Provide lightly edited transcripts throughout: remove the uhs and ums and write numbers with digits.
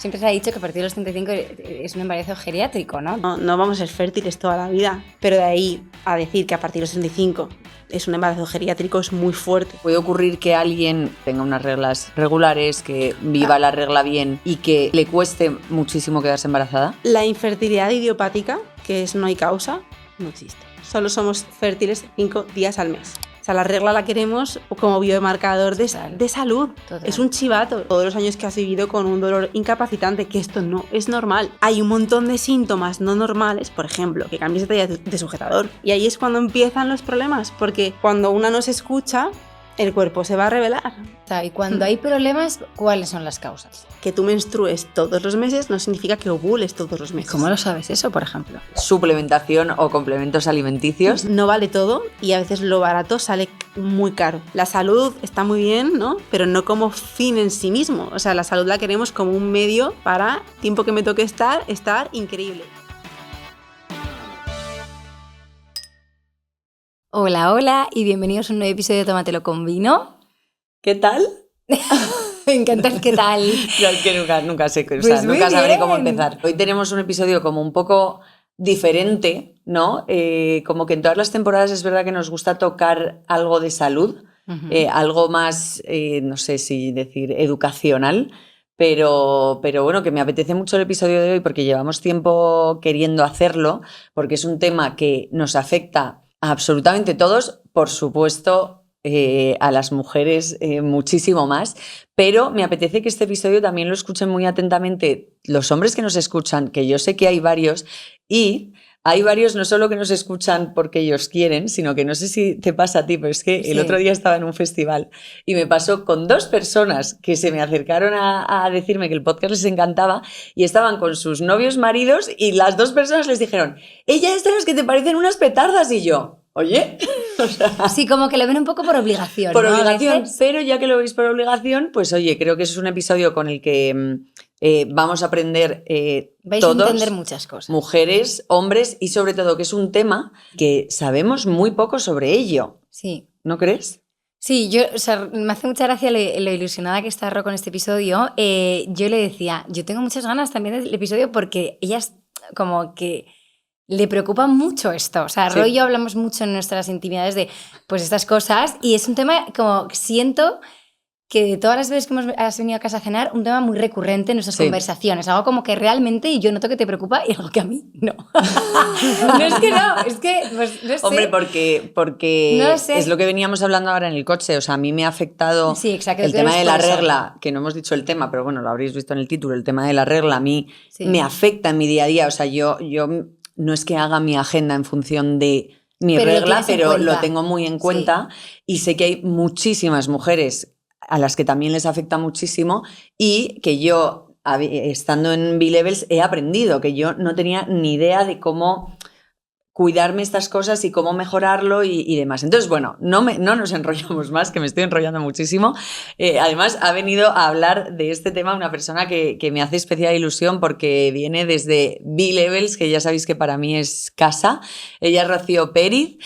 siempre se ha dicho que a partir de los 35 es un embarazo geriátrico, ¿no? No vamos a ser fértiles toda la vida, pero de ahí a decir que a partir de los 35 es un embarazo geriátrico es muy fuerte. Puede ocurrir que alguien tenga unas reglas regulares, que viva la regla bien y que le cueste muchísimo quedarse embarazada. La infertilidad idiopática, que es no hay causa, no existe. Solo somos fértiles 5 días al mes. O sea, la regla la queremos como biomarcador de salud. Total. Es un chivato. Todos los años que has vivido con un dolor incapacitante, que esto no es normal. Hay un montón de síntomas no normales, por ejemplo, que cambies de talla de sujetador. Y ahí es cuando empiezan los problemas, porque cuando una no se escucha, el cuerpo se va a revelar. Y cuando hay problemas, ¿cuáles son las causas? Que tú menstrues todos los meses no significa que ovules todos los meses. ¿Cómo lo sabes eso, por ejemplo? Suplementación o complementos alimenticios. No vale todo y a veces lo barato sale muy caro. La salud está muy bien, ¿no? Pero no como fin en sí mismo. O sea, la salud la queremos como un medio para, tiempo que me toque estar increíble. Hola, hola y bienvenidos a un nuevo episodio de Tómatelo con vino. ¿Qué tal? Me encanta el qué tal. Yo es que nunca sé, Muy sabré bien. cómo empezar. Hoy tenemos un episodio como un poco diferente, ¿no? Como que en todas las temporadas es verdad que nos gusta tocar algo de salud, algo más, no sé si decir educacional, pero bueno, que me apetece mucho el episodio de hoy porque llevamos tiempo queriendo hacerlo, porque es un tema que nos afecta a absolutamente todos, por supuesto, a las mujeres muchísimo más, pero me apetece que este episodio también lo escuchen muy atentamente los hombres que nos escuchan, que yo sé que hay varios, y hay varios no solo que nos escuchan porque ellos quieren, sino que no sé si te pasa a ti, pero es que el otro día estaba en un festival y me pasó con 2 personas que se me acercaron a decirme que el podcast les encantaba y estaban con sus novios maridos y las 2 personas les dijeron, ella es de las que te parecen unas petardas, y yo, oye... O sea, sí, como que lo ven un poco por obligación. por ¿no? obligación, pero ya que lo veis por obligación, pues oye, creo que es un episodio con el que vamos a aprender vais todos, a entender muchas cosas. mujeres, hombres, y sobre todo que es un tema que sabemos muy poco sobre ello. Sí. ¿No crees? Sí, me hace mucha gracia lo ilusionada que está Ro con este episodio. Yo le decía, yo tengo muchas ganas también del episodio porque ellas como que le preocupa mucho esto. O sea, Sí. Ro y yo hablamos mucho en nuestras intimidades de pues estas cosas y es un tema como siento que de todas las veces que has venido a casa a cenar, un tema muy recurrente en nuestras conversaciones. Algo como que realmente yo noto que te preocupa y algo que a mí no. No es que pues, no sé. Hombre, porque no sé. es lo que veníamos hablando ahora en el coche. O sea, a mí me ha afectado el tema de la regla, que no hemos dicho el tema, pero bueno, lo habréis visto en el título, el tema de la regla a mí me afecta en mi día a día. O sea, yo no es que haga mi agenda en función de mi regla, pero lo tengo muy en cuenta y sé que hay muchísimas mujeres a las que también les afecta muchísimo y que yo, estando en B-Levels, he aprendido que yo no tenía ni idea de cómo cuidarme estas cosas y cómo mejorarlo y demás. Entonces, bueno, no nos enrollamos más, que me estoy enrollando muchísimo. Además, ha venido a hablar de este tema una persona que me hace especial ilusión porque viene desde B-Levels, que ya sabéis que para mí es casa. Ella es Rocío Pérez,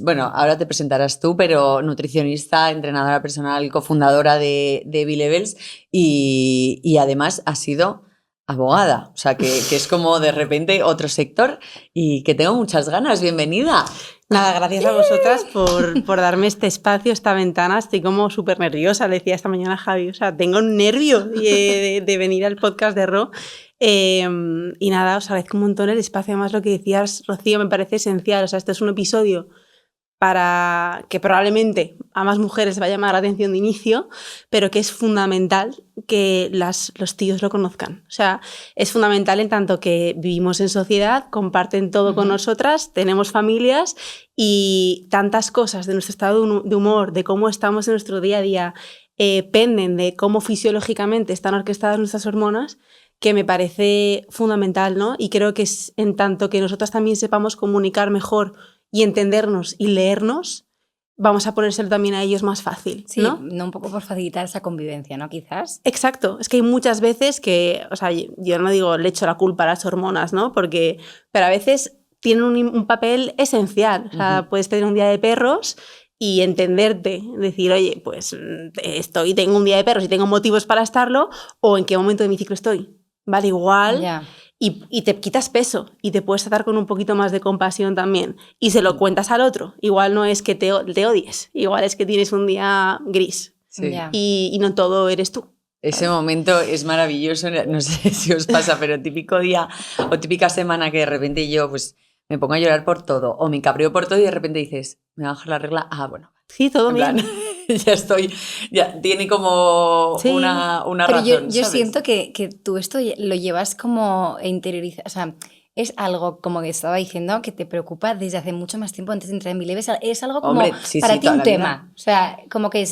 bueno, ahora te presentarás tú, pero nutricionista, entrenadora personal, cofundadora de B-Levels y además ha sido abogada, o sea, que es como de repente otro sector y que tengo muchas ganas. Bienvenida. Nada, gracias a vosotras por darme este espacio, esta ventana. Estoy como súper nerviosa, le decía esta mañana a Javi, o sea, tengo un nervio de venir al podcast de Ro. Y nada, os agradezco un montón el espacio. Además, lo que decías, Rocío, me parece esencial. O sea, este es un episodio para que probablemente a más mujeres va a llamar la atención de inicio, pero que es fundamental que los tíos lo conozcan. O sea, es fundamental en tanto que vivimos en sociedad, comparten todo con nosotras, tenemos familias y tantas cosas de nuestro estado de humor, de cómo estamos en nuestro día a día, penden de cómo fisiológicamente están orquestadas nuestras hormonas, que me parece fundamental, ¿no? Y creo que es en tanto que nosotras también sepamos comunicar mejor y entendernos y leernos, vamos a ponérselo también a ellos más fácil, ¿no? Sí, no un poco por facilitar esa convivencia, ¿no? Quizás. Exacto. Es que hay muchas veces que, o sea, yo no digo le echo la culpa a las hormonas, ¿no? Pero a veces tienen un papel esencial. O sea, puedes tener un día de perros y entenderte, decir, oye, pues tengo un día de perros y tengo motivos para estarlo, o en qué momento de mi ciclo estoy. Vale, igual. Yeah. Y te quitas peso y te puedes tratar con un poquito más de compasión también. Y se lo cuentas al otro. Igual no es que te odies, igual es que tienes un día gris. Sí. Yeah. Y no todo eres tú. Ese momento es maravilloso, no sé si os pasa, pero típico día o típica semana que de repente yo pues me pongo a llorar por todo o me cabreo por todo y de repente dices, me va a bajar la regla, bueno. Sí, todo bien. Ya estoy, ya tiene como sí. una pero razón, yo ¿sabes? siento que tú esto lo llevas como interiorizado, o sea, es algo, como que estaba diciendo, que te preocupa desde hace mucho más tiempo antes de entrar en Believe. Es algo como, hombre, sí, para sí, ti un tema. Vida. O sea, como que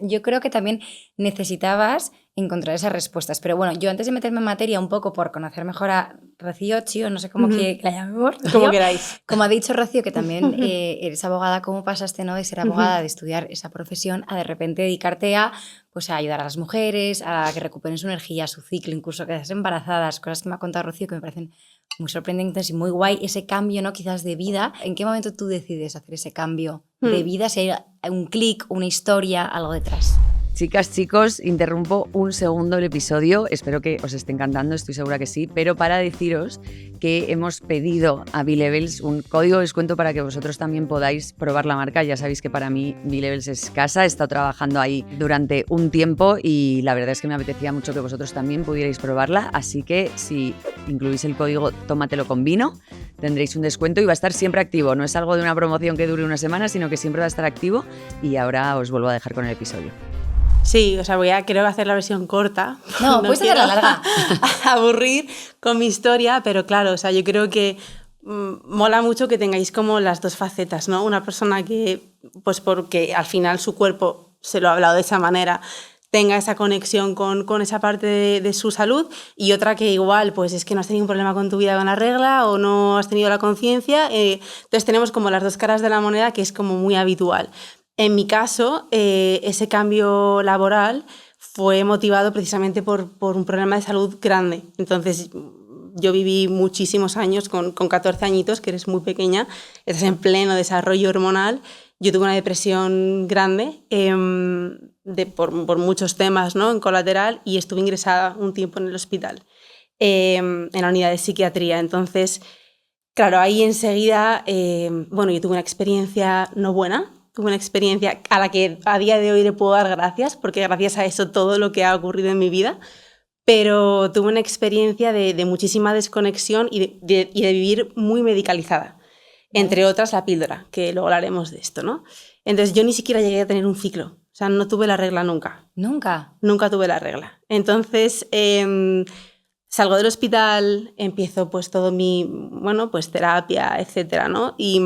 yo creo que también necesitabas encontrar esas respuestas. Pero bueno, yo antes de meterme en materia un poco por conocer mejor a Rocío, Chío, no sé cómo que la llamemos. Como queráis. Como ha dicho Rocío, que también eres abogada, ¿cómo pasaste, no, de ser abogada, de estudiar esa profesión, a de repente dedicarte a, pues, a ayudar a las mujeres, a que recuperen su energía, su ciclo, incluso que quedas embarazadas, cosas que me ha contado Rocío que me parecen muy sorprendentes y muy guay, ese cambio, ¿no? Quizás de vida. ¿En qué momento tú decides hacer ese cambio de vida? Si hay un clic, una historia, algo detrás. Chicas, chicos, interrumpo un segundo el episodio, espero que os esté encantando, estoy segura que sí, pero para deciros que hemos pedido a B-Levels un código de descuento para que vosotros también podáis probar la marca. Ya sabéis que para mí B-Levels es casa, he estado trabajando ahí durante un tiempo y la verdad es que me apetecía mucho que vosotros también pudierais probarla, así que si incluís el código tómatelo con vino, tendréis un descuento y va a estar siempre activo, no es algo de una promoción que dure una semana, sino que siempre va a estar activo y ahora os vuelvo a dejar con el episodio. Sí, o sea, creo hacer la versión corta. No, puedes hacer la larga. Aburrir con mi historia, pero claro, o sea, yo creo que mola mucho que tengáis como las dos facetas, ¿no? Una persona que, pues porque al final su cuerpo se lo ha hablado de esa manera, tenga esa conexión con esa parte de su salud, y otra que igual, pues es que no has tenido un problema con tu vida con la regla o no has tenido la conciencia. Entonces tenemos como las dos caras de la moneda, que es como muy habitual. En mi caso, ese cambio laboral fue motivado precisamente por un problema de salud grande. Entonces, yo viví muchísimos años, con 14 añitos, que eres muy pequeña, estás en pleno desarrollo hormonal. Yo tuve una depresión grande por muchos temas, ¿no? En colateral, y estuve ingresada un tiempo en el hospital, en la unidad de psiquiatría. Entonces, claro, ahí enseguida, yo tuve una experiencia no buena. Tuve una experiencia a la que a día de hoy le puedo dar gracias, porque gracias a eso todo lo que ha ocurrido en mi vida, pero tuve una experiencia de muchísima desconexión y de vivir muy medicalizada, entre otras la píldora, que luego hablaremos de esto, ¿no? Entonces yo ni siquiera llegué a tener un ciclo, o sea, no tuve la regla nunca. ¿Nunca? Nunca tuve la regla. Entonces salgo del hospital, empiezo pues todo pues terapia, etcétera, ¿no? Y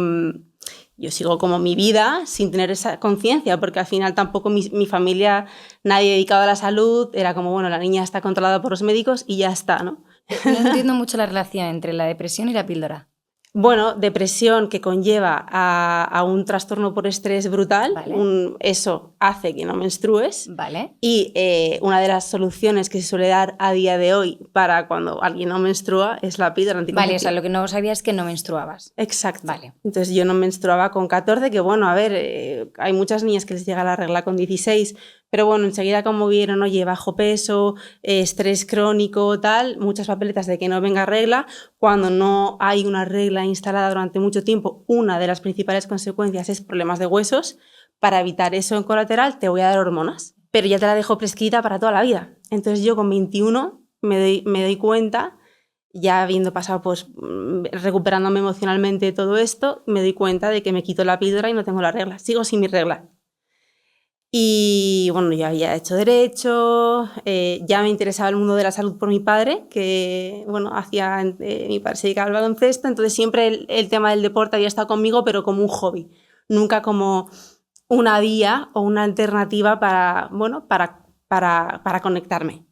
yo sigo como mi vida sin tener esa conciencia, porque al final tampoco mi familia, nadie dedicado a la salud, era como, la niña está controlada por los médicos y ya está, ¿no? No entiendo mucho la relación entre la depresión y la píldora. Bueno, depresión que conlleva a un trastorno por estrés brutal, vale. Eso hace que no menstrues. Vale. Y una de las soluciones que se suele dar a día de hoy para cuando alguien no menstrua es la píldora anticonceptiva. Vale, o sea, lo que no sabía es que no menstruabas. Exacto. Vale. Entonces yo no menstruaba con 14, que hay muchas niñas que les llega la regla con 16, pero enseguida como vieron, oye, bajo peso, estrés crónico, tal, muchas papeletas de que no venga regla. Cuando no hay una regla instalada durante mucho tiempo, una de las principales consecuencias es problemas de huesos. Para evitar eso en colateral te voy a dar hormonas, pero ya te la dejo prescrita para toda la vida. Entonces yo con 21 me doy cuenta, ya habiendo pasado, pues recuperándome emocionalmente todo esto, me doy cuenta de que me quito la píldora y no tengo la regla, sigo sin mi regla. Y yo había hecho derecho, ya me interesaba el mundo de la salud por mi padre, que mi padre se dedicaba al baloncesto, entonces siempre el tema del deporte había estado conmigo, pero como un hobby, nunca como una vía o una alternativa para conectarme.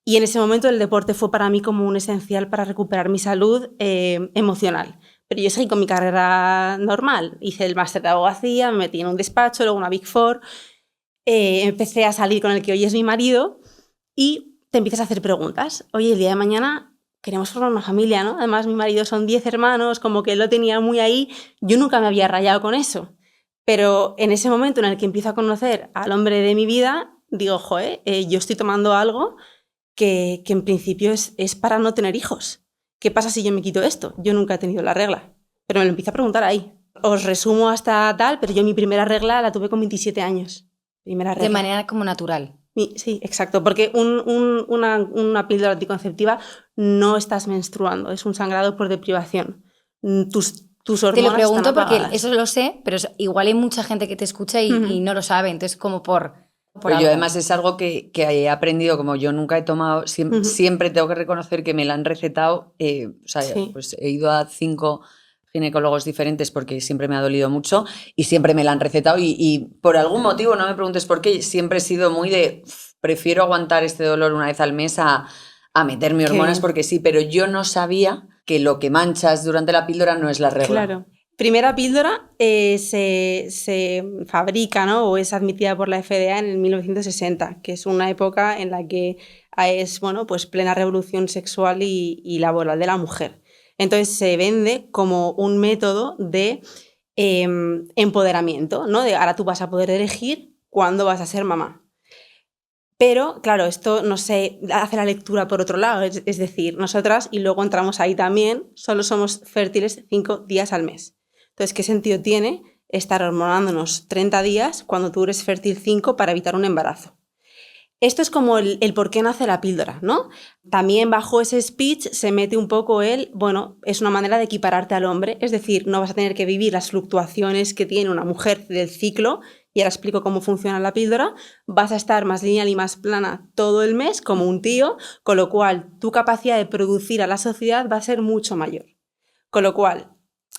Y en ese momento el deporte fue para mí como un esencial para recuperar mi salud emocional. Pero yo seguí con mi carrera normal, hice el máster de abogacía, me metí en un despacho, luego una Big Four. Empecé a salir con el que hoy es mi marido y te empiezas a hacer preguntas. Oye, el día de mañana queremos formar una familia, ¿no? Además, mi marido son 10 hermanos, como que él lo tenía muy ahí. Yo nunca me había rayado con eso. Pero en ese momento en el que empiezo a conocer al hombre de mi vida, digo, joder, yo estoy tomando algo que en principio es para no tener hijos. ¿Qué pasa si yo me quito esto? Yo nunca he tenido la regla, pero me lo empiezo a preguntar ahí. Os resumo hasta tal, pero yo mi primera regla la tuve con 27 años. Primera regla. De manera como natural. Sí, exacto, porque una píldora anticonceptiva no estás menstruando, es un sangrado por deprivación. Tus hormonas. Te lo pregunto porque eso lo sé, pero igual hay mucha gente que te escucha y no lo sabe, entonces como por yo además es algo que he aprendido, como yo nunca he tomado, siempre tengo que reconocer que me la han recetado, pues he ido a 5 ginecólogos diferentes porque siempre me ha dolido mucho y siempre me la han recetado y por algún motivo, no me preguntes por qué, siempre he sido muy de prefiero aguantar este dolor una vez al mes a meterme hormonas porque sí, pero yo no sabía que lo que manchas durante la píldora no es la regla. Claro. Primera píldora se fabrica, ¿no? O es admitida por la FDA en el 1960, que es una época en la que es pues plena revolución sexual y laboral de la mujer. Entonces se vende como un método de empoderamiento, ¿no? De ahora tú vas a poder elegir cuándo vas a ser mamá. Pero, claro, esto no se hace la lectura por otro lado, es decir, nosotras, y luego entramos ahí también, solo somos fértiles 5 días al mes. Entonces, ¿qué sentido tiene estar hormonándonos 30 días cuando tú eres fértil 5 para evitar un embarazo? Esto es como el por qué nace la píldora, ¿no? También bajo ese speech se mete un poco es una manera de equipararte al hombre, es decir, no vas a tener que vivir las fluctuaciones que tiene una mujer del ciclo, y ahora explico cómo funciona la píldora, vas a estar más lineal y más plana todo el mes como un tío, con lo cual tu capacidad de producir a la sociedad va a ser mucho mayor. Con lo cual,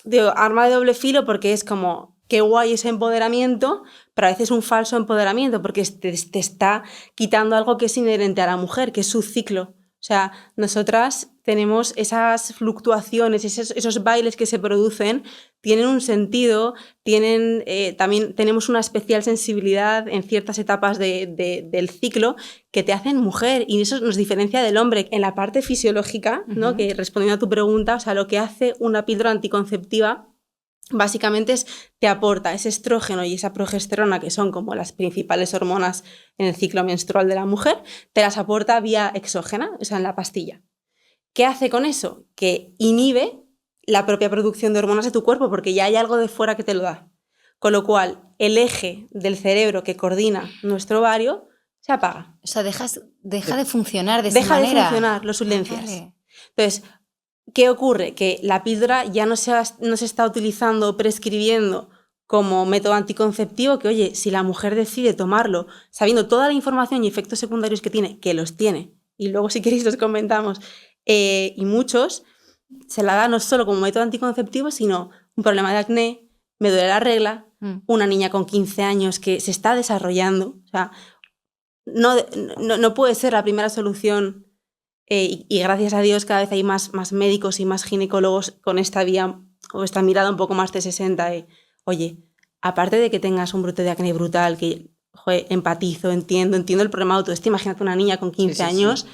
digo, arma de doble filo porque es como, qué guay ese empoderamiento, pero a veces un falso empoderamiento porque te está quitando algo que es inherente a la mujer, que es su ciclo. O sea, nosotras tenemos esas fluctuaciones, esos bailes que se producen, tienen un sentido, también tenemos una especial sensibilidad en ciertas etapas del ciclo que te hacen mujer y eso nos diferencia del hombre. En la parte fisiológica, ¿no? Que respondiendo a tu pregunta, o sea, lo que hace una píldora anticonceptiva básicamente te aporta ese estrógeno y esa progesterona, que son como las principales hormonas en el ciclo menstrual de la mujer, te las aporta vía exógena, o sea, en la pastilla. ¿Qué hace con eso? Que inhibe la propia producción de hormonas de tu cuerpo porque ya hay algo de fuera que te lo da. Con lo cual, el eje del cerebro que coordina nuestro ovario se apaga. O sea, deja de funcionar de esa manera. Deja de funcionar, lo silencias. Vale. Entonces, ¿qué ocurre? Que la píldora ya no se está utilizando o prescribiendo como método anticonceptivo, que oye, si la mujer decide tomarlo, sabiendo toda la información y efectos secundarios que tiene, que los tiene, y luego si queréis los comentamos, y muchos, se la da no solo como método anticonceptivo, sino un problema de acné, me duele la regla, una niña con 15 años que se está desarrollando, o sea, no puede ser la primera solución. Y gracias a Dios cada vez hay más médicos y más ginecólogos con esta vía o esta mirada un poco más de 60. Oye, aparte de que tengas un brote de acné brutal, que empatizo, entiendo el problema de autoestima, imagínate una niña con 15 años,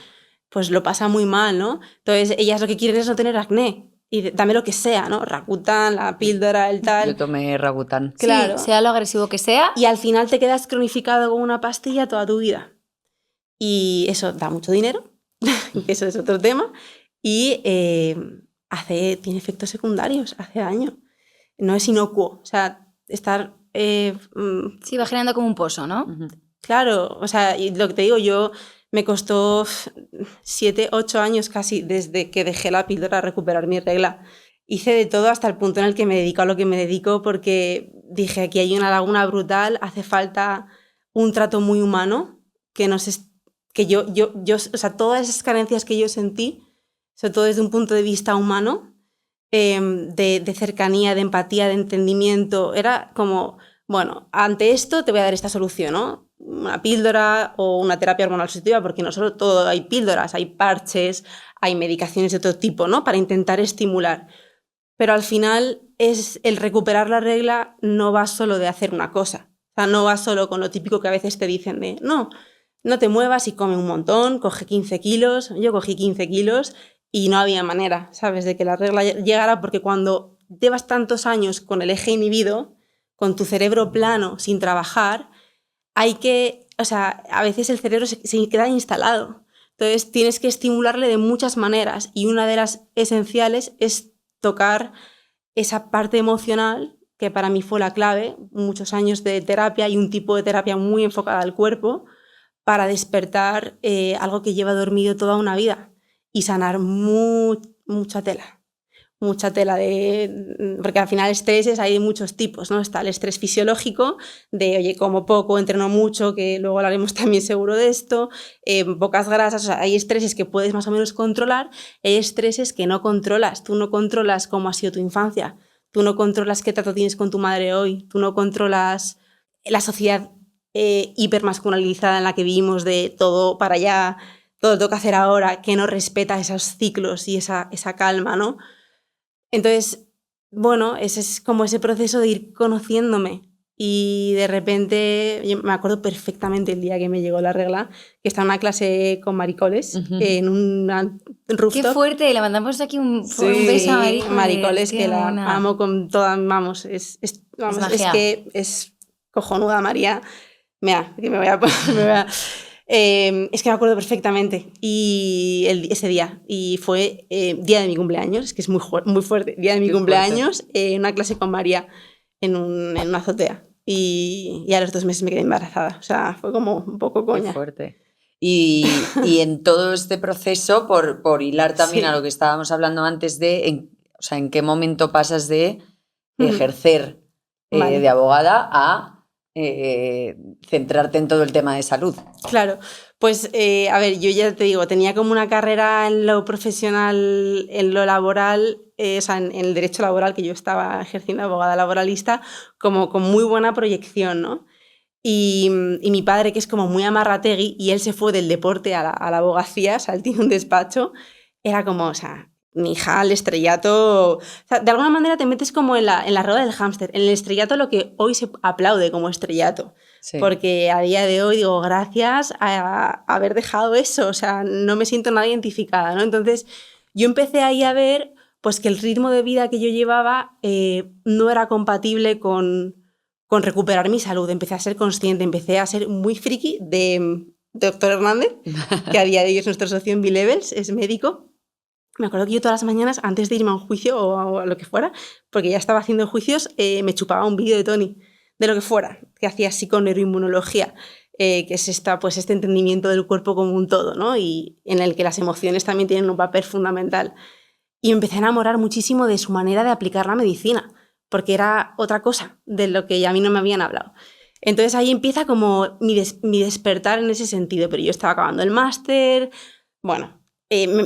pues lo pasa muy mal, ¿no? Entonces ellas lo que quieren es no tener acné. Y dame lo que sea, ¿no? Rakutan, la píldora, el tal. Yo tomé Rakutan. Claro. Sí, sea lo agresivo que sea. Y al final te quedas cronificado con una pastilla toda tu vida. Y eso da mucho dinero. Eso es otro tema, y tiene efectos secundarios, hace daño. No es inocuo, o sea, estar... sí, va generando como un pozo, ¿no? Claro, o sea, y lo que te digo, yo me costó 7, 8 años casi desde que dejé la píldora a recuperar mi regla. Hice de todo hasta el punto en el que me dedico a lo que me dedico porque dije, aquí hay una laguna brutal, hace falta un trato muy humano que nos que yo, o sea, todas esas carencias que yo sentí, sobre todo desde un punto de vista humano, de cercanía, de empatía, de entendimiento, era como, bueno, ante esto te voy a dar esta solución, ¿no? Una píldora o una terapia hormonal sustitutiva, porque no solo todo hay píldoras, hay parches, hay medicaciones de todo tipo, ¿no? Para intentar estimular. Pero al final el recuperar la regla no va solo de hacer una cosa, o sea, no va solo con lo típico que a veces te dicen de, no te muevas y come un montón, coge 15 kilos. Yo cogí 15 kilos y no había manera, ¿sabes?, de que la regla llegara porque cuando llevas tantos años con el eje inhibido, con tu cerebro plano, sin trabajar, a veces el cerebro se queda instalado. Entonces tienes que estimularle de muchas maneras y una de las esenciales es tocar esa parte emocional, que para mí fue la clave, muchos años de terapia y un tipo de terapia muy enfocada al cuerpo para despertar algo que lleva dormido toda una vida y sanar mucha tela. Mucha tela porque al final estreses hay de muchos tipos, ¿no? Está el estrés fisiológico de, oye, como poco, entreno mucho, que luego hablaremos también seguro de esto, pocas grasas, o sea, hay estreses que puedes más o menos controlar, hay estreses que no controlas, tú no controlas cómo ha sido tu infancia, tú no controlas qué trato tienes con tu madre hoy, tú no controlas la sociedad hipermasculinizada en la que vivimos de todo para allá, todo lo tengo que hacer ahora, que no respeta esos ciclos y esa calma, ¿no? Entonces, bueno, ese es como ese proceso de ir conociéndome y de repente, yo me acuerdo perfectamente el día que me llegó la regla, que estaba en una clase con maricoles en un rooftop. Qué fuerte, le mandamos aquí un beso a Maricoles. Maricoles, que la amo con toda, vamos, es que es cojonuda María. Mira, que me voy a es que me acuerdo perfectamente ese día, y fue día de mi cumpleaños, es que es muy fuerte, día de mi cumpleaños, una clase con María en una azotea, y a los 2 meses me quedé embarazada, o sea, fue como un poco coña. Qué fuerte. Y en todo este proceso, por hilar también a lo que estábamos hablando antes en qué momento pasas de ejercer de abogada a centrarte en todo el tema de salud. Claro, pues a ver, yo ya te digo, tenía como una carrera en lo profesional, en lo laboral, en el derecho laboral, que yo estaba ejerciendo abogada laboralista, como con muy buena proyección, ¿no? Y mi padre, que es como muy amarrategui, y él se fue del deporte a la abogacía, o sea, él tiene un despacho, era como, o sea, mi hija, el estrellato... O sea, de alguna manera te metes como en la rueda del hámster, en el estrellato lo que hoy se aplaude como estrellato. Sí. Porque a día de hoy digo, gracias a haber dejado eso, o sea, no me siento nada identificada, ¿no? Entonces, yo empecé ahí a ver pues, que el ritmo de vida que yo llevaba no era compatible con recuperar mi salud. Empecé a ser consciente, empecé a ser muy friki de doctor Hernández, que a día de hoy es nuestro socio en B-Levels, es médico. Me acuerdo que yo todas las mañanas, antes de irme a un juicio o a lo que fuera, porque ya estaba haciendo juicios, me chupaba un vídeo de Tony, de lo que fuera, que hacía psiconeuroinmunología, que es este entendimiento del cuerpo como un todo, ¿no? Y en el que las emociones también tienen un papel fundamental. Y me empecé a enamorar muchísimo de su manera de aplicar la medicina, porque era otra cosa de lo que a mí no me habían hablado. Entonces ahí empieza como mi despertar en ese sentido, pero yo estaba acabando el máster, bueno...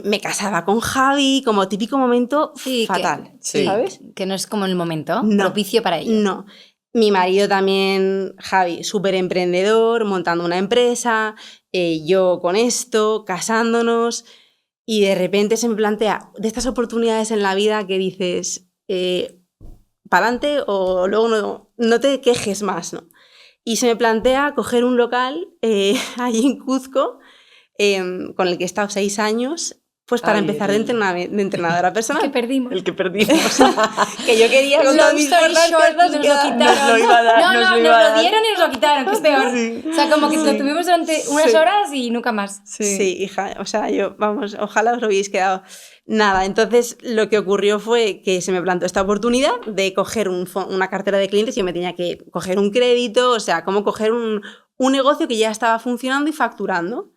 me casaba con Javi, como típico momento fatal, ¿sabes? Que no es como el momento propicio para ello. No. Mi marido también, Javi, súper emprendedor, montando una empresa, yo con esto, casándonos, y de repente se me plantea de estas oportunidades en la vida que dices, pa'lante o luego no te quejes más, ¿no? Y se me plantea coger un local allí en Cuzco, con el que he estado 6 años, pues para empezar de entrenadora personal. El que perdimos. Que yo quería con todas mis fuerzas, nos lo quitaron. Nos lo dieron y nos lo quitaron, que es peor. Sí. O sea, como que lo tuvimos durante unas horas y nunca más. Sí, hija, o sea, ojalá os lo hubierais quedado. Nada, entonces lo que ocurrió fue que se me plantó esta oportunidad de coger una cartera de clientes y yo me tenía que coger un crédito, o sea, como coger un negocio que ya estaba funcionando y facturando.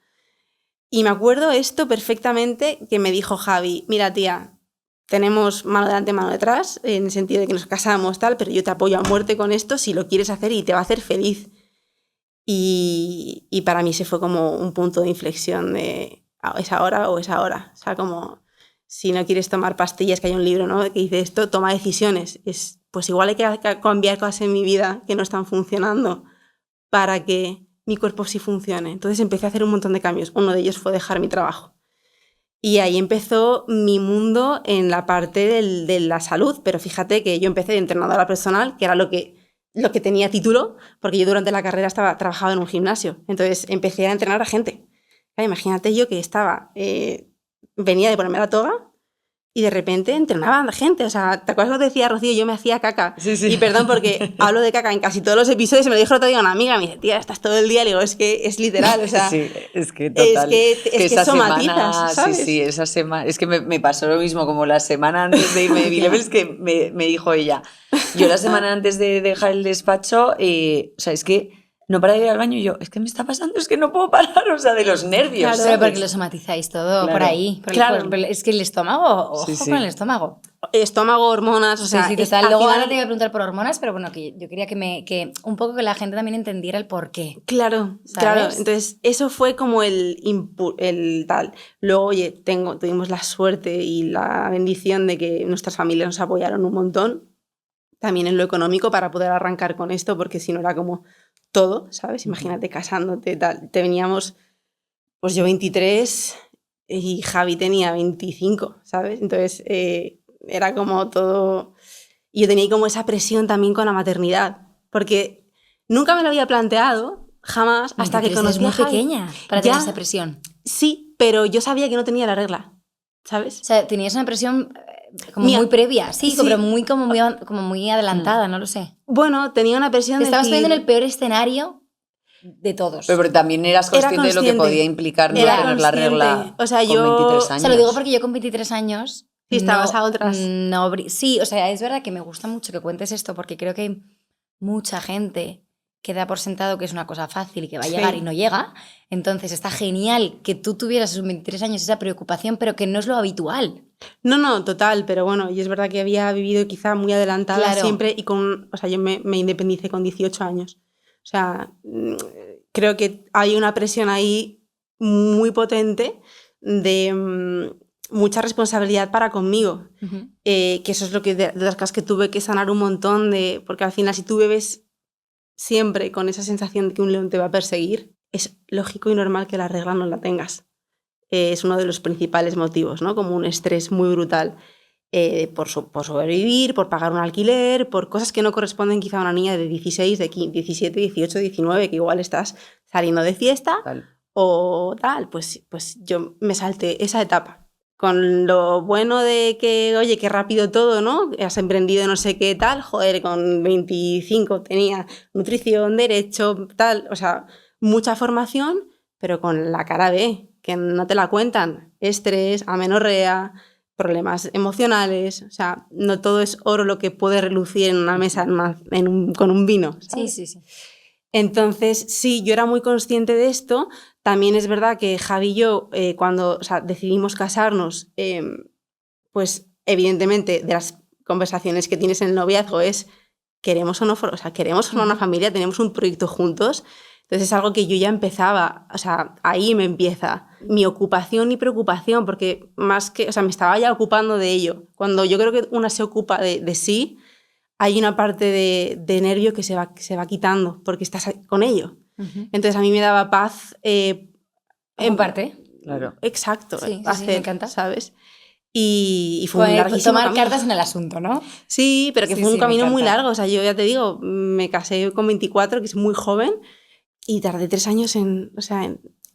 Y me acuerdo esto perfectamente que me dijo Javi, mira tía, tenemos mano delante, mano detrás, en el sentido de que nos casamos tal, pero yo te apoyo a muerte con esto si lo quieres hacer y te va a hacer feliz. Y para mí se fue como un punto de inflexión de es ahora o es ahora. O sea, como si no quieres tomar pastillas, que hay un libro, ¿no?, que dice esto, toma decisiones. Pues igual hay que cambiar cosas en mi vida que no están funcionando para que mi cuerpo sí funcione. Entonces empecé a hacer un montón de cambios. Uno de ellos fue dejar mi trabajo. Y ahí empezó mi mundo en la parte de la salud. Pero fíjate que yo empecé de entrenadora personal, que era lo que tenía título, porque yo durante la carrera trabajaba en un gimnasio. Entonces empecé a entrenar a gente. Imagínate yo que venía de ponerme la toga y de repente entrenaba gente. O sea, ¿te acuerdas lo que decía Rocío? Yo me hacía caca. Sí. Y perdón porque hablo de caca en casi todos los episodios. Me lo dijo el otro día una amiga, me dice, tía, estás todo el día. Le digo, es que es literal, o sea... Sí, es que total. Es que somatizas, semana, ¿sabes? Sí, esa semana... Es que me pasó lo mismo, como la semana antes de irme de B-Level, es que me dijo ella. Yo la semana antes de dejar el despacho, o sea, es que... No para de ir al baño y yo, es que me está pasando, es que no puedo parar, o sea, de los nervios. Claro, pero porque lo somatizáis todo por ahí. Claro. Es que el estómago, ojo con el estómago. Estómago, hormonas, o sea... Sí, total. Luego ahora te voy a preguntar por hormonas, pero bueno, que yo quería que un poco que la gente también entendiera el porqué. Claro, ¿sabes? Claro. Entonces, eso fue como el tal. Luego, oye, tuvimos la suerte y la bendición de que nuestras familias nos apoyaron un montón, también en lo económico, para poder arrancar con esto, porque si no era como... todo, ¿sabes? Imagínate casándote, tal. Te veníamos, pues yo 23 y Javi tenía 25, ¿sabes? Entonces era como todo... Y yo tenía como esa presión también con la maternidad, porque nunca me lo había planteado, jamás, hasta que conocí a Javi. Es muy pequeña para tener esa presión. Sí, pero yo sabía que no tenía la regla, ¿sabes? O sea, tenías una presión... Como muy previa, sí, pero como muy adelantada, no lo sé. Bueno, tenía una presión de estabas poniendo en el peor escenario de todos. Pero también eras consciente de lo que podía implicar no tener la regla, o sea, con 23 años. O sea, lo digo porque yo con 23 años... Sí, estabas a otras. Sí, o sea, es verdad que me gusta mucho que cuentes esto porque creo que hay mucha gente que da por sentado que es una cosa fácil y que va a llegar y no llega. Entonces está genial que tú tuvieras a sus 23 años esa preocupación, pero que no es lo habitual. No, total, pero bueno, y es verdad que había vivido quizá muy adelantada siempre y o sea, yo me independicé con 18 años. O sea, creo que hay una presión ahí muy potente de mucha responsabilidad para conmigo, que eso es lo que de las cosas que tuve que sanar un montón, porque al final si tú bebes siempre con esa sensación de que un león te va a perseguir, es lógico y normal que la regla no la tengas. Es uno de los principales motivos, ¿no? Como un estrés muy brutal por sobrevivir, por pagar un alquiler, por cosas que no corresponden quizá a una niña de 16, de 15, 17, 18, 19, que igual estás saliendo de fiesta o tal. Pues yo me salté esa etapa. Con lo bueno de que, oye, qué rápido todo, ¿no? Has emprendido no sé qué tal, joder, con 25 tenía nutrición, derecho, tal, o sea, mucha formación, pero con la cara B, que no te la cuentan. Estrés, amenorrea, problemas emocionales, o sea, no todo es oro lo que puede relucir en una mesa con un vino, ¿sabes? Sí. Entonces, sí, yo era muy consciente de esto. También es verdad que Javi y yo, cuando decidimos casarnos, pues evidentemente de las conversaciones que tienes en el noviazgo es queremos o no formar una familia, tenemos un proyecto juntos. Entonces es algo que yo ya empezaba, o sea, ahí me empieza mi ocupación y preocupación, porque más que, o sea, me estaba ya ocupando de ello. Cuando yo creo que una se ocupa de sí, hay una parte de nervio que se va quitando porque estás con ello. Entonces a mí me daba paz. En parte. Claro. Exacto. Sí, me encanta. ¿Sabes? Y fue un larguísimo tomar camino. cartas en el asunto, ¿no? Sí, pero que fue un camino muy largo. O sea, yo ya te digo, me casé con 24, que es muy joven, y tardé 3 años en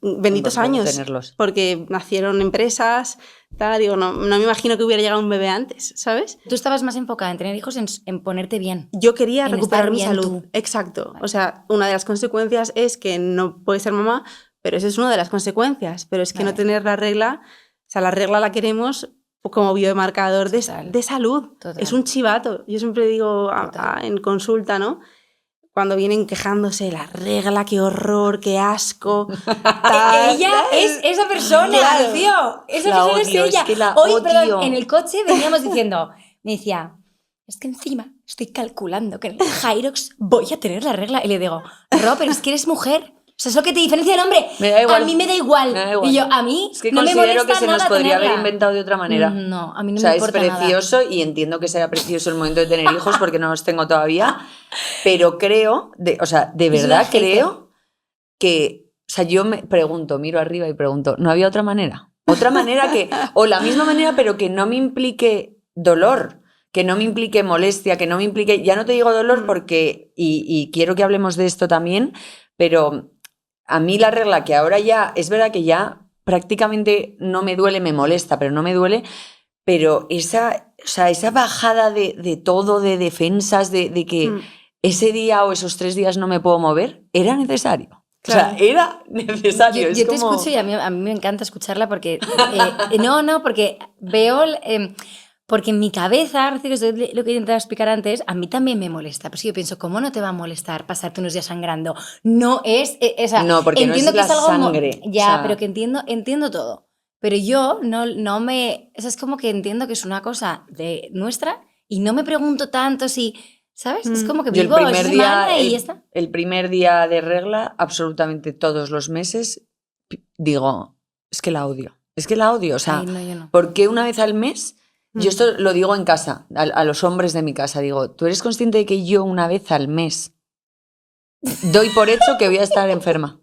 benditos años, tenerlos. Porque nacieron empresas, tal, digo, no me imagino que hubiera llegado un bebé antes, ¿sabes? Tú estabas más enfocada en tener hijos, en ponerte bien. Yo quería recuperar mi salud. Exacto. Vale. O sea, una de las consecuencias es que no puedes ser mamá, pero esa es una de las consecuencias. Pero es que no tener la regla, o sea, la regla la queremos como biomarcador de salud. Total. Es un chivato. Yo siempre digo en consulta, ¿no? Cuando vienen quejándose, la regla, qué horror, qué asco. Ella es esa persona, claro. Tío. Esa persona es ella. Es que hoy, perdón, en el coche veníamos diciendo, me decía, es que encima estoy calculando que en el Hyrox voy a tener la regla. Y le digo, Ro, pero es que eres mujer. O sea, es lo que te diferencia del hombre. Me da igual. A mí me da igual. Y yo, a mí es que no me molesta nada que se nos podría haber inventado de otra manera. No, a mí no me importa nada. O sea, es precioso y entiendo que sea precioso el momento de tener hijos porque no los tengo todavía, pero creo, de verdad creo que, o sea, yo me pregunto, miro arriba y pregunto, ¿no había otra manera? Otra manera o la misma manera, pero que no me implique dolor, que no me implique molestia, que no me implique, ya no te digo dolor porque, y quiero que hablemos de esto también, pero a mí la regla que ahora ya, es verdad que ya prácticamente no me duele, me molesta, pero no me duele, pero esa bajada de todo, de defensas, de que ese día o esos 3 días no me puedo mover, era necesario. Claro. O sea, era necesario. Yo te escucho y a mí me encanta escucharla porque... porque veo... porque en mi cabeza, lo que he intentado explicar antes, a mí también me molesta. Pero yo pienso, ¿cómo no te va a molestar pasarte unos días sangrando? No es... no, porque entiendo no es la sangre. Ya, pero que entiendo todo. Pero yo no me... es como que entiendo que es una cosa de nuestra y no me pregunto tanto si... ¿Sabes? Es como que vivo esa semana y ya está. El primer día de regla, absolutamente todos los meses, digo, es que la odio. Es que la odio. O sea, Ay, no, yo no. ¿por qué una vez al mes? Yo esto lo digo en casa, a los hombres de mi casa. Digo, ¿tú eres consciente de que yo una vez al mes doy por hecho que voy a estar enferma?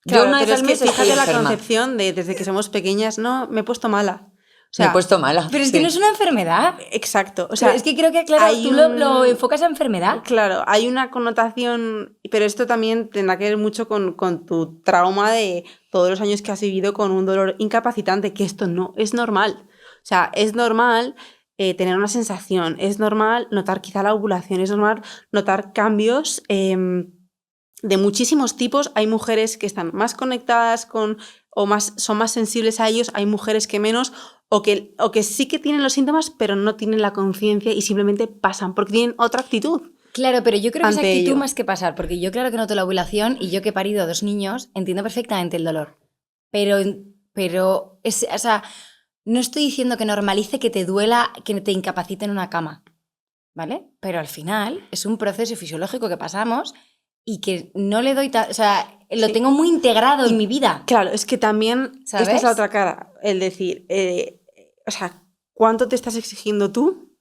Claro, yo una vez al mes fíjate la enferma. concepción de desde que somos pequeñas, no, me he puesto mala. O sea, me he puesto mala. Pero es que no es una enfermedad. Exacto. O sea, es que creo que, claro, tú lo enfocas a enfermedad. Claro, hay una connotación, pero esto también tendrá que ver mucho con tu trauma de todos los años que has vivido con un dolor incapacitante, que esto no es normal. O sea, es normal tener una sensación, es normal notar quizá la ovulación, es normal notar cambios de muchísimos tipos. Hay mujeres que están más conectadas son más sensibles a ellos, hay mujeres que menos, o que sí que tienen los síntomas, pero no tienen la conciencia y simplemente pasan, porque tienen otra actitud. Claro, pero yo creo que esa actitud más que pasar, porque yo claro que noto la ovulación y yo que he parido 2 niños, entiendo perfectamente el dolor. Pero no estoy diciendo que normalice que te duela, que te incapacite en una cama, ¿vale? Pero al final es un proceso fisiológico que pasamos y que no le doy... lo tengo muy integrado en mi vida. Claro, es que también, ¿sabes? Esta es la otra cara, el decir, ¿cuánto te estás exigiendo tú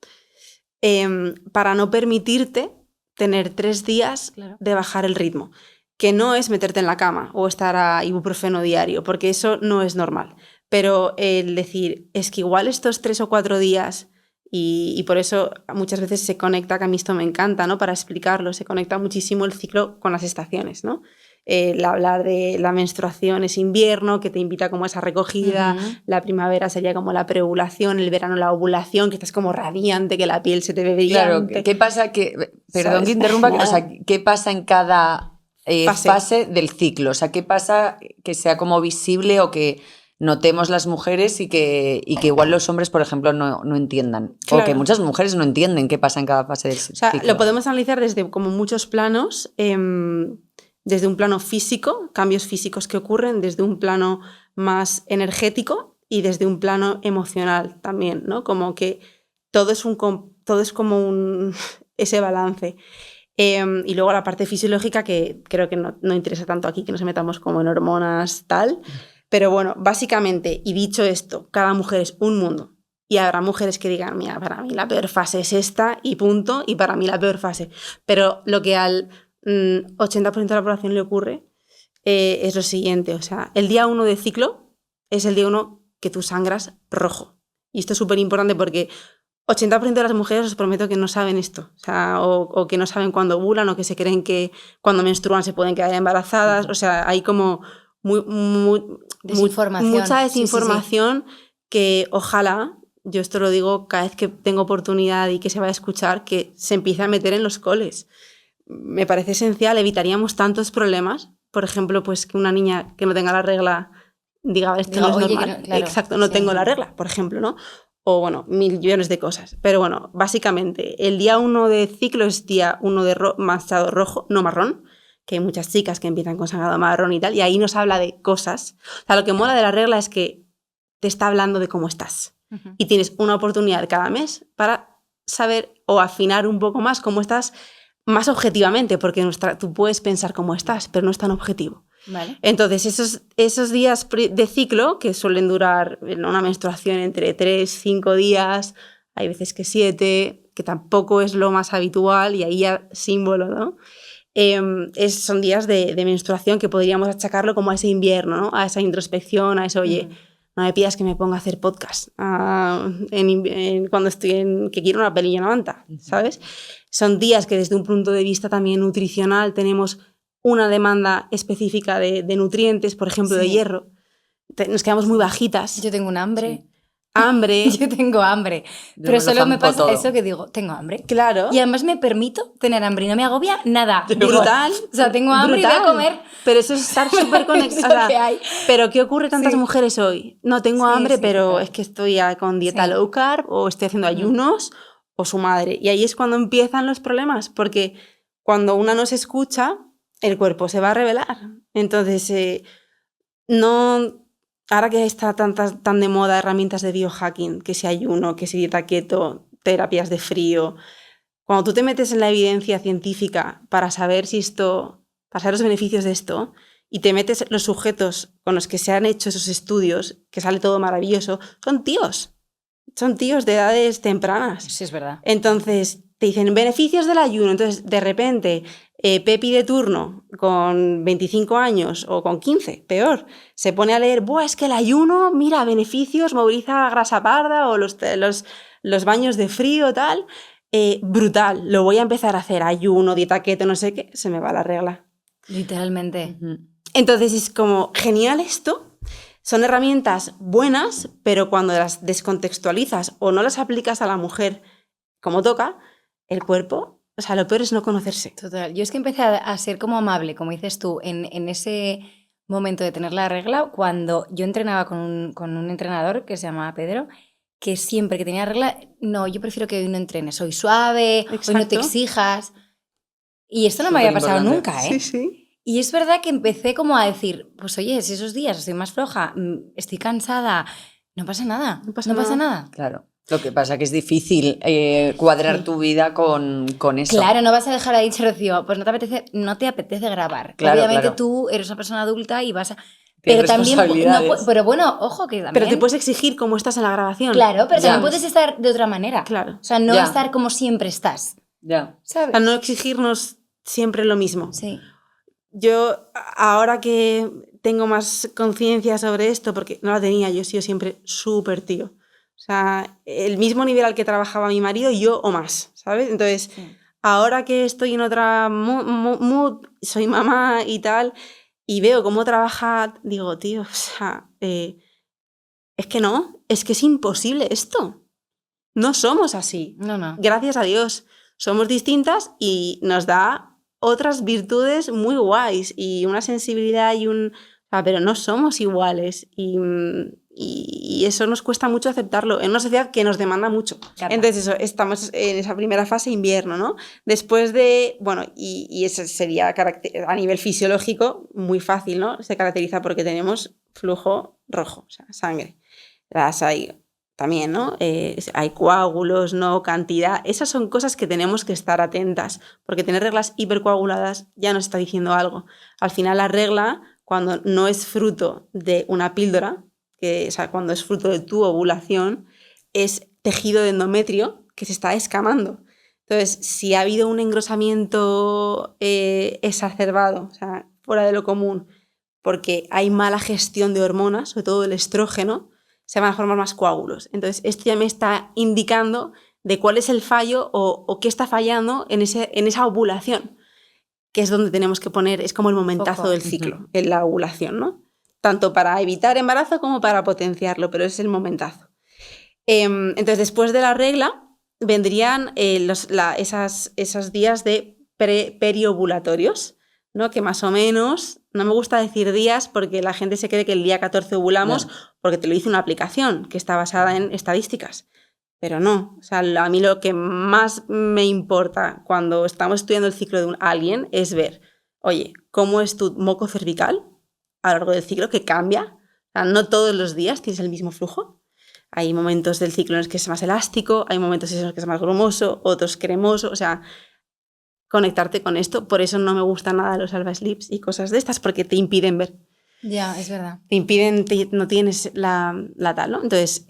para no permitirte tener 3 días de bajar el ritmo? Que no es meterte en la cama o estar a ibuprofeno diario, porque eso no es normal. Pero el decir, es que igual estos 3 o 4 días... Y por eso muchas veces se conecta, que a mí esto me encanta, ¿no? Para explicarlo, se conecta muchísimo el ciclo con las estaciones, ¿no? Hablar de la menstruación es invierno, que te invita como a esa recogida, la primavera sería como la preovulación, el verano la ovulación, que estás como radiante, que la piel se te ve brillante. Claro, ¿qué pasa? Perdón que interrumpa, o sea, ¿qué pasa en cada fase del ciclo? O sea, ¿qué pasa que sea como visible o que notemos las mujeres y que igual los hombres, por ejemplo, no entiendan? Claro. O que muchas mujeres no entienden qué pasa en cada fase del ciclo. O sea, lo podemos analizar desde como muchos planos, desde un plano físico, cambios físicos que ocurren, desde un plano más energético y desde un plano emocional también, ¿no? Como que todo es como ese balance. Y luego la parte fisiológica, que creo que no interesa tanto aquí, que nos metamos como en hormonas, tal. Pero bueno, básicamente, y dicho esto, cada mujer es un mundo. Y habrá mujeres que digan, mira, para mí la peor fase es esta y punto, y para mí la peor fase. Pero lo que al 80% de la población le ocurre es lo siguiente. O sea, el día 1 de ciclo es el día 1 que tú sangras rojo. Y esto es súper importante porque 80% de las mujeres os prometo que no saben esto. O sea, o que no saben cuándo ovulan o que se creen que cuando menstruan se pueden quedar embarazadas. O sea, hay como... mucha desinformación que ojalá, yo esto lo digo cada vez que tengo oportunidad y que se va a escuchar, que se empiece a meter en los coles. Me parece esencial, evitaríamos tantos problemas. Por ejemplo, pues que una niña que no tenga la regla diga, esto no es normal. Claro, exacto, no tengo la regla, por ejemplo, ¿no? O bueno, millones de cosas. Pero bueno, básicamente, el día 1 de ciclo es día 1 de manchado rojo, no marrón, que hay muchas chicas que empiezan con sangrado marrón y tal, y ahí nos habla de cosas. O sea, lo que mola de la regla es que te está hablando de cómo estás. Y tienes una oportunidad cada mes para saber o afinar un poco más cómo estás más objetivamente, porque tú puedes pensar cómo estás, pero no es tan objetivo. Vale. Entonces, esos días de ciclo, que suelen durar una menstruación entre 3, 5 días, hay veces que 7, que tampoco es lo más habitual, y ahí ya símbolo, ¿no? Son días de menstruación que podríamos achacarlo como a ese invierno, ¿no? A esa introspección, a eso, oye, no me pidas que me ponga a hacer podcast cuando estoy que quiero una peli y una manta, ¿sabes? Son días que desde un punto de vista también nutricional tenemos una demanda específica de nutrientes, por ejemplo, de hierro. Nos quedamos muy bajitas. Yo tengo un hambre. Sí. hambre. Yo tengo hambre. Pero solo me pasa todo. Eso que digo, tengo hambre. Claro. Y además me permito tener hambre y no me agobia nada. Brutal. O sea, tengo hambre brutal. Y voy a comer. Pero eso es estar súper conectada. Pero ¿qué ocurre tantas mujeres hoy? No tengo hambre, pero total. Es que estoy con dieta low carb o estoy haciendo ayunos o su madre. Y ahí es cuando empiezan los problemas, porque cuando una no se escucha, el cuerpo se va a revelar. Entonces, no... Ahora que está tan de moda herramientas de biohacking, que si ayuno, que si dieta keto, terapias de frío, cuando tú te metes en la evidencia científica para saber para saber los beneficios de esto, y te metes los sujetos con los que se han hecho esos estudios, que sale todo maravilloso, son tíos de edades tempranas. Sí, es verdad. Entonces, te dicen beneficios del ayuno, entonces de repente... Pepi de turno con 25 años o con 15, peor, se pone a leer, es que el ayuno, mira, beneficios, moviliza grasa parda o los baños de frío, tal, brutal, lo voy a empezar a hacer, ayuno, dieta keto, no sé qué, se me va la regla. Literalmente. Entonces es como, genial esto, son herramientas buenas, pero cuando las descontextualizas o no las aplicas a la mujer como toca, el cuerpo... O sea, lo peor es no conocerse. Total. Yo es que empecé a ser como amable, como dices tú, en ese momento de tener la regla, cuando yo entrenaba con un entrenador que se llamaba Pedro, que siempre que tenía regla, no, yo prefiero que hoy no entrenes, soy suave, Exacto. Hoy no te exijas. Y esto no me había pasado nunca, ¿eh? Sí, sí. Y es verdad que empecé como a decir, pues oye, si esos días estoy más floja, estoy cansada, no pasa nada, no pasa nada. Claro. Lo que pasa es que es difícil cuadrar tu vida con eso. Claro, no vas a dejar ahí, Rocío, pues no te apetece grabar. Claro, obviamente claro. Tú eres una persona adulta y vas a... Pero también, pero bueno, ojo que también... Pero te puedes exigir cómo estás en la grabación. Claro, pero también puedes estar de otra manera. Claro. O sea, no estar como siempre estás. Ya. ¿Sabes? O sea, no exigirnos siempre lo mismo. Sí. Yo, ahora que tengo más conciencia sobre esto, porque no la tenía, yo he sido siempre súper tío. O sea, el mismo nivel al que trabajaba mi marido, yo o más, ¿sabes? Entonces, ahora que estoy en otra mood, soy mamá y tal, y veo cómo trabaja, digo, tío, o sea, es que es imposible esto. No somos así. No. Gracias a Dios. Somos distintas y nos da otras virtudes muy guays y una sensibilidad pero no somos iguales y eso nos cuesta mucho aceptarlo en una sociedad que nos demanda mucho. Claro. Entonces estamos en esa primera fase invierno, ¿no? Después de, y eso sería a nivel fisiológico muy fácil, ¿no? Se caracteriza porque tenemos flujo rojo, o sea, sangre. Las hay también, ¿no? Hay coágulos, ¿no? Cantidad. Esas son cosas que tenemos que estar atentas, porque tener reglas hipercoaguladas ya nos está diciendo algo. Al final la regla, cuando no es fruto de una píldora, o sea, cuando es fruto de tu ovulación, es tejido de endometrio que se está escamando. Entonces, si ha habido un engrosamiento exacerbado, o sea, fuera de lo común, porque hay mala gestión de hormonas, sobre todo el estrógeno, se van a formar más coágulos. Entonces, esto ya me está indicando de cuál es el fallo o qué está fallando en esa ovulación, que es donde tenemos que poner, es como el momentazo del ciclo, en la ovulación, ¿no? Tanto para evitar embarazo como para potenciarlo, pero es el momentazo. Entonces, después de la regla, vendrían esos días de periovulatorios, ¿no? Que más o menos, no me gusta decir días porque la gente se cree que el día 14 ovulamos porque te lo dice una aplicación que está basada en estadísticas. Pero no, o sea, a mí lo que más me importa cuando estamos estudiando el ciclo de alguien es ver, oye, ¿cómo es tu moco cervical a lo largo del ciclo que cambia? O sea, no todos los días tienes el mismo flujo. Hay momentos del ciclo en los que es más elástico, hay momentos en los que es más grumoso, otros cremoso, o sea, conectarte con esto. Por eso no me gustan nada los alba slips y cosas de estas, porque te impiden ver. Ya, es verdad. Te impiden, no tienes la tal, ¿no? Entonces,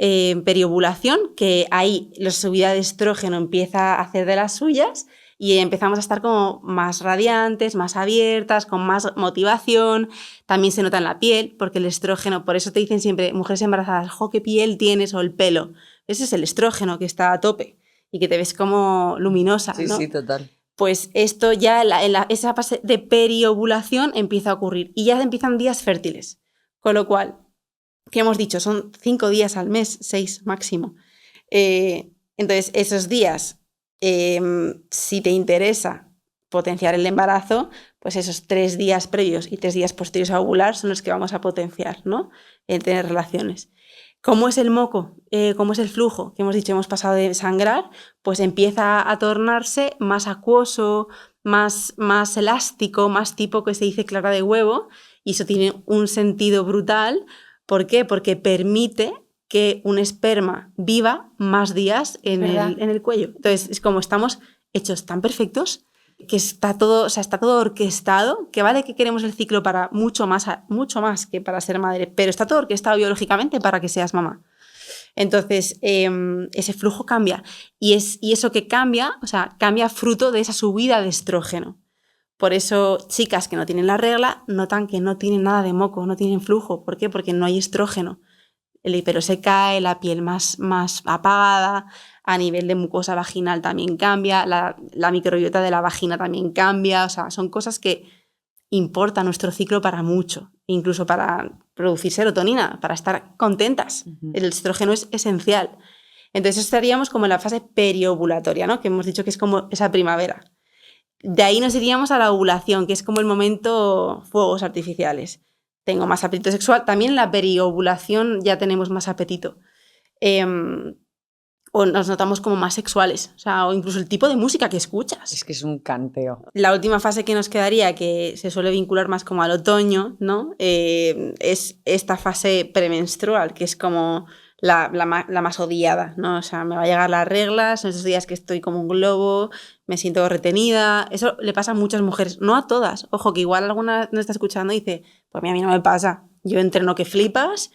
periovulación, que ahí la subida de estrógeno empieza a hacer de las suyas y empezamos a estar como más radiantes, más abiertas, con más motivación. También se nota en la piel, porque el estrógeno, por eso te dicen siempre, mujeres embarazadas, ¡jo, qué piel tienes! O el pelo. Ese es el estrógeno que está a tope y que te ves como luminosa, ¿no? Sí, total. Pues esto ya esa fase de periovulación empieza a ocurrir y ya empiezan días fértiles. Con lo cual, que hemos dicho, son 5 días al mes, 6 máximo. Entonces, esos días, si te interesa potenciar el embarazo, pues esos 3 días previos y 3 días posteriores a ovular son los que vamos a potenciar, ¿no? En tener relaciones. ¿Cómo es el moco? ¿Cómo es el flujo? Que hemos dicho, hemos pasado de sangrar, pues empieza a tornarse más acuoso, más elástico, más tipo que se dice clara de huevo, y eso tiene un sentido brutal. ¿Por qué? Porque permite que un esperma viva más días en el cuello. Entonces, es como estamos hechos tan perfectos que está todo orquestado, que vale que queremos el ciclo para mucho más que para ser madre, pero está todo orquestado biológicamente para que seas mamá. Entonces, ese flujo cambia. Y eso que cambia, cambia fruto de esa subida de estrógeno. Por eso, chicas que no tienen la regla notan que no tienen nada de moco, no tienen flujo. ¿Por qué? Porque no hay estrógeno. El hipero se cae, la piel más apagada, a nivel de mucosa vaginal también cambia, la microbiota de la vagina también cambia. O sea, son cosas que importan nuestro ciclo para mucho, incluso para producir serotonina, para estar contentas. Uh-huh. El estrógeno es esencial. Entonces estaríamos como en la fase periovulatoria, ¿no? Que hemos dicho que es como esa primavera. De ahí nos iríamos a la ovulación, que es como el momento fuegos artificiales. Tengo más apetito sexual. También en la periovulación ya tenemos más apetito. O nos notamos como más sexuales. O incluso el tipo de música que escuchas. Es que es un canteo. La última fase que nos quedaría, que se suele vincular más como al otoño, ¿no? Es esta fase premenstrual, que es como la más odiada, ¿no? O sea, me va a llegar la regla, son esos días que estoy como un globo, me siento retenida. Eso le pasa a muchas mujeres, no a todas. Ojo, que igual alguna nos está escuchando y dice, pues a mí no me pasa. Yo entreno que flipas,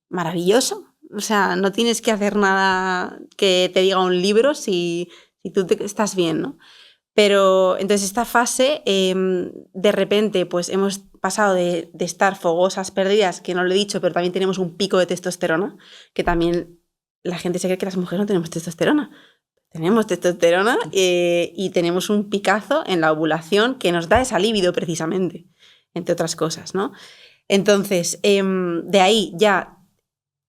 maravilloso. O sea, no tienes que hacer nada que te diga un libro si tú estás bien, ¿no? Pero entonces esta fase, de repente, pues hemos pasado de estar fogosas, perdidas, que no lo he dicho, pero también tenemos un pico de testosterona, que también la gente se cree que las mujeres no tenemos testosterona. Tenemos testosterona y tenemos un picazo en la ovulación que nos da esa libido precisamente, entre otras cosas, ¿no? Entonces, de ahí ya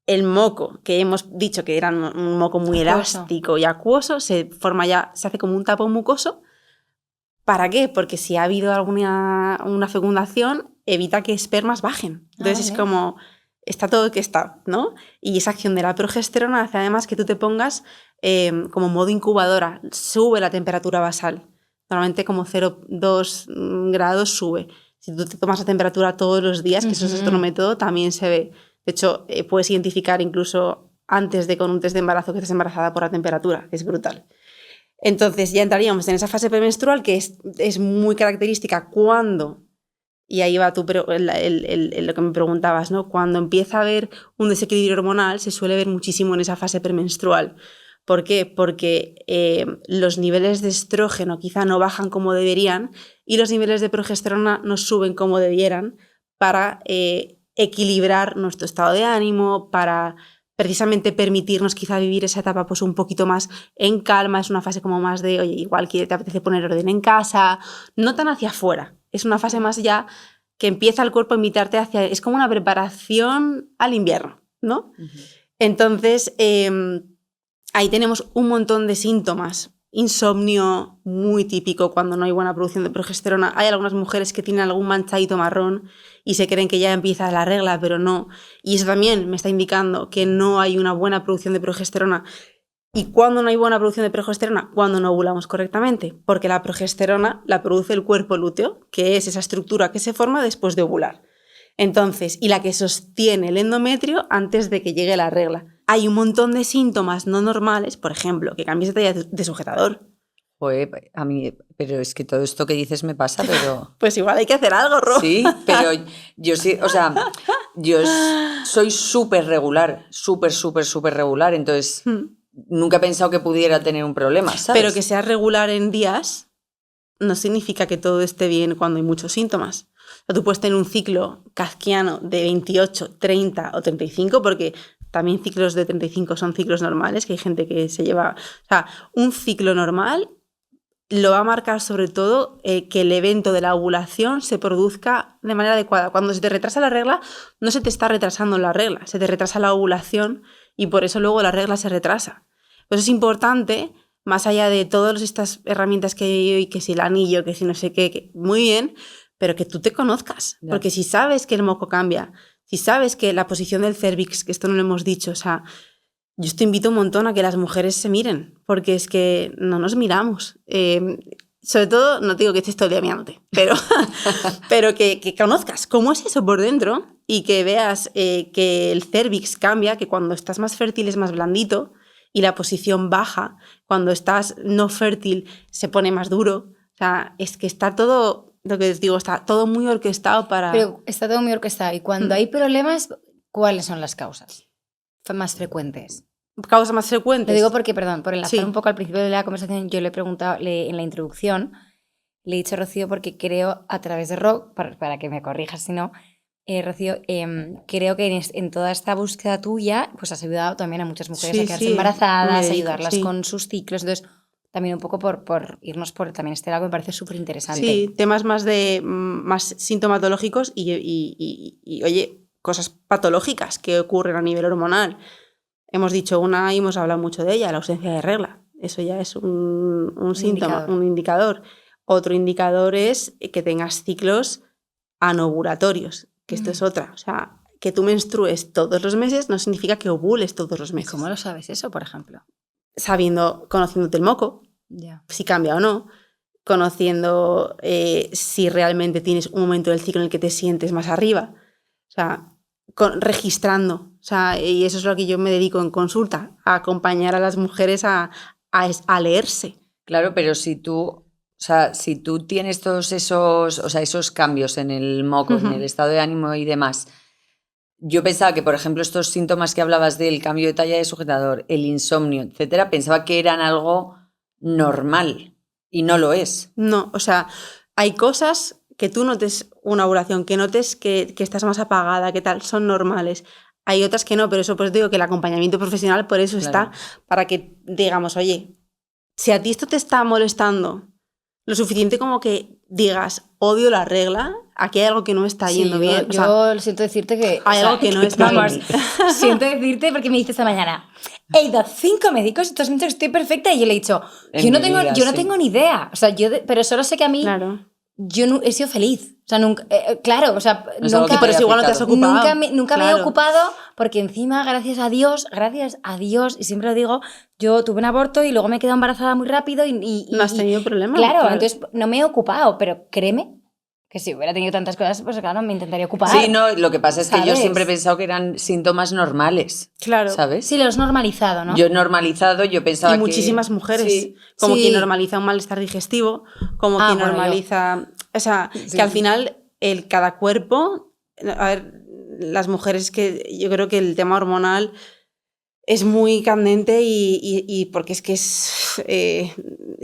el moco, que hemos dicho que era un moco muy elástico y acuoso, se hace como un tapón mucoso. ¿Para qué? Porque si ha habido una fecundación, evita que espermas bajen. Entonces es como, está todo que está, ¿no? Y esa acción de la progesterona hace además que tú te pongas como modo incubadora, sube la temperatura basal. Normalmente como 0,2 grados sube. Si tú te tomas la temperatura todos los días, que eso es otro método, también se ve. De hecho, puedes identificar incluso antes de con un test de embarazo que estás embarazada por la temperatura. Es brutal. Entonces ya entraríamos en esa fase premenstrual que es muy característica cuando, y ahí va lo que me preguntabas, ¿no? Cuando empieza a haber un desequilibrio hormonal se suele ver muchísimo en esa fase premenstrual. ¿Por qué? Porque los niveles de estrógeno quizá no bajan como deberían y los niveles de progesterona no suben como debieran para equilibrar nuestro estado de ánimo, para precisamente permitirnos quizá vivir esa etapa pues un poquito más en calma. Es una fase como más de, oye, igual que te apetece poner orden en casa, no tan hacia afuera. Es una fase más ya que empieza el cuerpo a invitarte hacia... Es como una preparación al invierno, ¿no? Uh-huh. Entonces, ahí tenemos un montón de síntomas. Insomnio, muy típico cuando no hay buena producción de progesterona. Hay algunas mujeres que tienen algún manchadito marrón y se creen que ya empieza la regla, pero no. Y eso también me está indicando que no hay una buena producción de progesterona. ¿Y cuándo no hay buena producción de progesterona? Cuando no ovulamos correctamente, porque la progesterona la produce el cuerpo lúteo, que es esa estructura que se forma después de ovular. Entonces, y la que sostiene el endometrio antes de que llegue la regla. Hay un montón de síntomas no normales, por ejemplo, que cambies de talla de sujetador. Joder, a mí, pero es que todo esto que dices me pasa, pero... Pues igual hay que hacer algo, Ro. Sí, pero yo sí, o sea, yo soy súper regular, súper regular, entonces nunca he pensado que pudiera tener un problema, ¿sabes? Pero que seas regular en días no significa que todo esté bien cuando hay muchos síntomas. O sea, tú puedes tener un ciclo kafkiano de 28, 30 o 35, porque también ciclos de 35 son ciclos normales, que hay gente que se lleva... O sea, un ciclo normal lo va a marcar sobre todo que el evento de la ovulación se produzca de manera adecuada. Cuando se te retrasa la regla, no se te está retrasando la regla, se te retrasa la ovulación y por eso luego la regla se retrasa. Pues es importante, más allá de todas estas herramientas que hay hoy, que si el anillo, que si no sé qué, que muy bien, pero que tú te conozcas. Ya. Porque si sabes que el moco cambia, si sabes que la posición del cérvix, que esto no lo hemos dicho, o sea, yo te invito un montón a que las mujeres se miren, porque es que no nos miramos. Sobre todo, no te digo que estés todo el día mirándote, pero que conozcas cómo es eso por dentro y que veas que el cérvix cambia, que cuando estás más fértil es más blandito y la posición baja, cuando estás no fértil se pone más duro. O sea, es que está todo, lo que os digo, está todo muy orquestado para... Pero está todo muy orquestado. Y cuando hay problemas, ¿cuáles son las causas más frecuentes? ¿Causas más frecuentes? Lo digo porque, perdón, por enlazar un poco al principio de la conversación, yo le he preguntado en la introducción, le he dicho a Rocío porque creo, a través de Rock, para que me corrijas si no, Rocío, creo que en toda esta búsqueda tuya, pues has ayudado también a muchas mujeres a quedarse embarazadas, a ayudarlas con sus ciclos. Entonces, también un poco por irnos por también este lado que me parece súper interesante. Sí, temas más sintomatológicos y, oye, cosas patológicas que ocurren a nivel hormonal. Hemos dicho una y hemos hablado mucho de ella, la ausencia de regla. Eso ya es un síntoma, un indicador. Otro indicador es que tengas ciclos anovulatorios, que esto es otra. O sea, que tú menstrues todos los meses no significa que ovules todos los meses. ¿Cómo lo sabes eso, por ejemplo? Conociéndote el moco, si cambia o no, conociendo si realmente tienes un momento del ciclo en el que te sientes más arriba. O sea, registrando, o sea, y eso es lo que yo me dedico en consulta, a acompañar a las mujeres a leerse. Claro, pero si tú tienes todos esos cambios en el moco, en el estado de ánimo y demás, yo pensaba que, por ejemplo, estos síntomas que hablabas del cambio de talla de sujetador, el insomnio, etcétera, pensaba que eran algo normal y no lo es. No, o sea, hay cosas que tú notes una ovulación, que notes que estás más apagada, que tal, son normales. Hay otras que no, pero eso pues digo que el acompañamiento profesional por eso está, para que digamos, oye, si a ti esto te está molestando lo suficiente como que digas, odio la regla, aquí hay algo que no está yendo bien. Yo siento decirte que... Hay algo que no está bien. Siento decirte porque me dice esta mañana, he ido a 5 médicos y todos me han dicho que estoy perfecta y yo le he dicho, yo no tengo ni idea. O sea, pero solo sé que a mí... Claro. Yo no he sido feliz, o sea, nunca, claro, o sea, nunca, pero igual no te has ocupado. Nunca me he ocupado porque encima, gracias a Dios, y siempre lo digo, yo tuve un aborto y luego me he quedado embarazada muy rápido y no has tenido problemas. Claro, entonces no me he ocupado, pero créeme que si hubiera tenido tantas cosas, pues claro, me intentaría ocupar. Sí, no, lo que pasa es que yo siempre he pensado que eran síntomas normales. Claro. ¿Sabes? Sí, lo has normalizado, ¿no? Yo pensaba que... Y muchísimas mujeres, como quien normaliza un malestar digestivo, como quien normaliza... O sea, que al final cada cuerpo... A ver, las mujeres que... Yo creo que el tema hormonal es muy candente y porque es que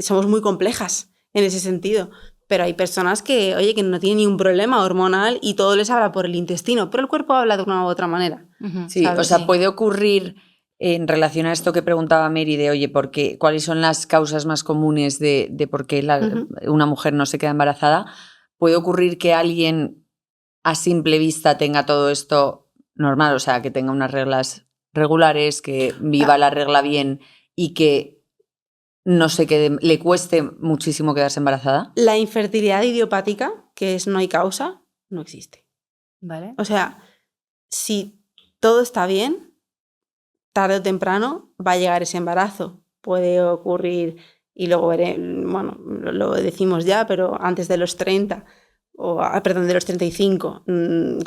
somos muy complejas en ese sentido. Pero hay personas que, oye, que no tienen ni un problema hormonal y todo les habla por el intestino, pero el cuerpo habla de una u otra manera. Sí, ¿sabes? O sea, puede ocurrir en relación a esto que preguntaba Mary de, oye, ¿cuáles son las causas más comunes de por qué una mujer no se queda embarazada? Puede ocurrir que alguien a simple vista tenga todo esto normal, o sea, que tenga unas reglas regulares, que viva la regla bien y que no sé, que le cueste muchísimo quedarse embarazada. La infertilidad idiopática, que es no hay causa, no existe. ¿Vale? O sea, si todo está bien, tarde o temprano va a llegar ese embarazo. Puede ocurrir, y luego bueno, lo decimos ya, pero antes de los 30, de los 35,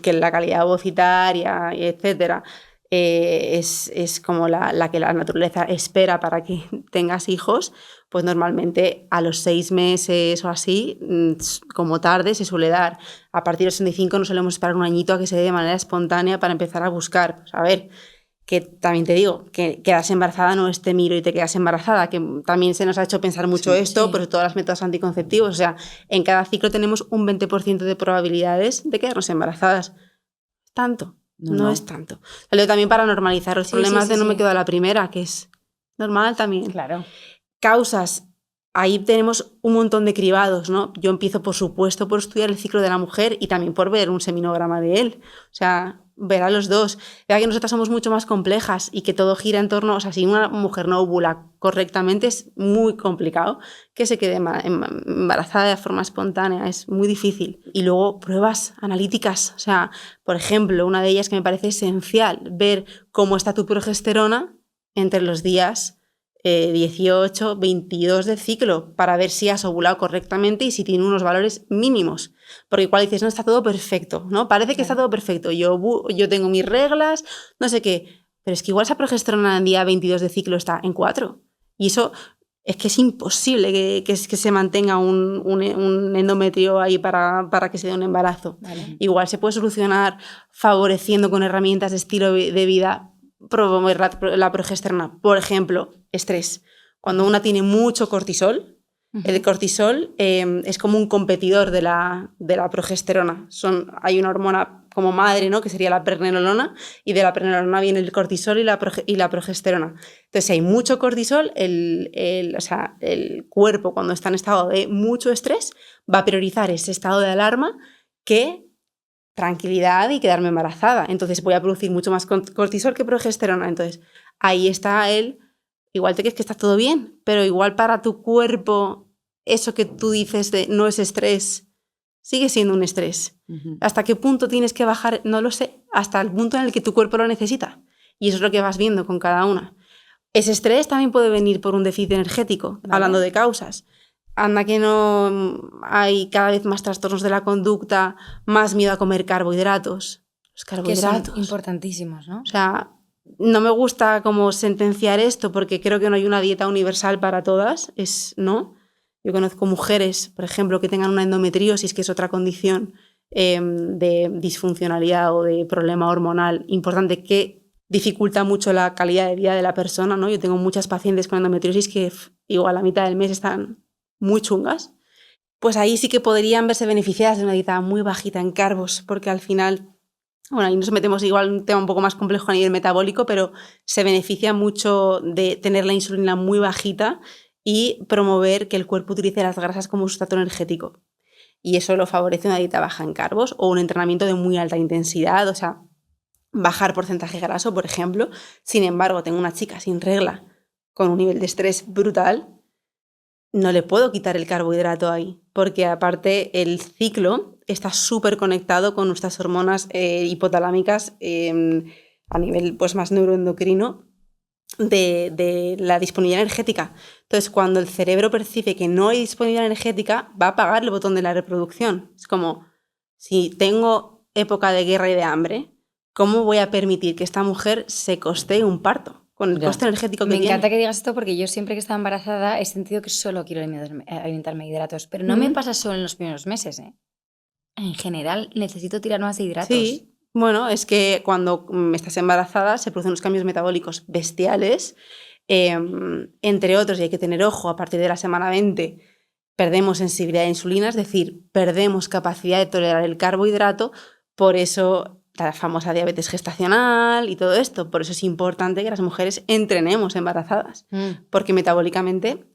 que la calidad ovocitaria, etcétera, es como la que la naturaleza espera para que tengas hijos, pues normalmente a los 6 meses o así, como tarde, se suele dar. A partir de los 65 no solemos esperar un añito a que se dé de manera espontánea para empezar a buscar. Pues a ver, que también te digo, que quedas embarazada no es te miro y te quedas embarazada, que también se nos ha hecho pensar mucho esto, por todas las métodos anticonceptivos. O sea, en cada ciclo tenemos un 20% de probabilidades de quedarnos embarazadas. Tanto. No es tanto. Salió también para normalizar los problemas de no me quedo a la primera, que es normal también. Claro. Causas ahí tenemos un montón de cribados, ¿no? Yo empiezo, por supuesto, por estudiar el ciclo de la mujer y también por ver un seminograma de él. O sea, ver a los dos. Vea que nosotras somos mucho más complejas y que todo gira en torno... O sea, si una mujer no ovula correctamente es muy complicado que se quede embarazada de forma espontánea. Es muy difícil. Y luego pruebas analíticas. O sea, por ejemplo, una de ellas que me parece esencial, ver cómo está tu progesterona entre los días 18, 22 del ciclo para ver si has ovulado correctamente y si tiene unos valores mínimos. Porque igual dices, no, está todo perfecto, ¿no? Parece que está todo perfecto. Yo tengo mis reglas, no sé qué. Pero es que igual esa progesterona en el día 22 de ciclo está en 4. Y eso es que es imposible que se mantenga un endometrio ahí para que se dé un embarazo. Vale. Igual se puede solucionar favoreciendo con herramientas de estilo de vida promover la progesterona. Por ejemplo, estrés. Cuando una tiene mucho cortisol, el cortisol es como un competidor de la progesterona. Hay una hormona como madre, ¿no? Que sería la pregnenolona, y de la pregnenolona viene el cortisol y la progesterona. Entonces, si hay mucho cortisol, el cuerpo, cuando está en estado de mucho estrés, va a priorizar ese estado de alarma que tranquilidad y quedarme embarazada. Entonces voy a producir mucho más cortisol que progesterona. Entonces ahí está igual te crees que está todo bien, pero igual para tu cuerpo eso que tú dices de no es estrés, sigue siendo un estrés. ¿Hasta qué punto tienes que bajar? No lo sé. Hasta el punto en el que tu cuerpo lo necesita. Y eso es lo que vas viendo con cada una. Ese estrés también puede venir por un déficit energético, ¿vale? Hablando de causas. Anda que no hay cada vez más trastornos de la conducta, más miedo a comer carbohidratos. Los carbohidratos. Que son importantísimos, ¿no? O sea, no me gusta como sentenciar esto porque creo que no hay una dieta universal para todas. ¿No? Yo conozco mujeres, por ejemplo, que tengan una endometriosis, que es otra condición de disfuncionalidad o de problema hormonal importante que dificulta mucho la calidad de vida de la persona, ¿no? Yo tengo muchas pacientes con endometriosis que igual a mitad del mes están muy chungas, pues ahí sí que podrían verse beneficiadas de una dieta muy bajita en carbos, porque al final, bueno, ahí nos metemos igual en un tema un poco más complejo a nivel metabólico, pero se beneficia mucho de tener la insulina muy bajita y promover que el cuerpo utilice las grasas como sustrato energético. Y eso lo favorece una dieta baja en carbos o un entrenamiento de muy alta intensidad, o sea, bajar porcentaje graso, por ejemplo. Sin embargo, tengo una chica sin regla con un nivel de estrés brutal, no le puedo quitar el carbohidrato ahí, porque aparte el ciclo está súper conectado con nuestras hormonas hipotalámicas a nivel pues, más neuroendocrino de la disponibilidad energética. Entonces, cuando el cerebro percibe que no hay disponibilidad energética, va a apagar el botón de la reproducción. Es como, si tengo época de guerra y de hambre, ¿cómo voy a permitir que esta mujer se costee un parto? Con el coste energético que tiene. Me encanta que digas esto porque yo siempre que estaba embarazada he sentido que solo quiero alimentarme de hidratos, pero no me pasa solo en los primeros meses, ¿eh? En general necesito tirar más de hidratos. Sí, bueno, es que cuando estás embarazada se producen unos cambios metabólicos bestiales, entre otros, y hay que tener ojo, a partir de la semana 20 perdemos sensibilidad a insulina, es decir, perdemos capacidad de tolerar el carbohidrato, por eso la famosa diabetes gestacional y todo esto. Por eso es importante que las mujeres entrenemos embarazadas, porque metabólicamente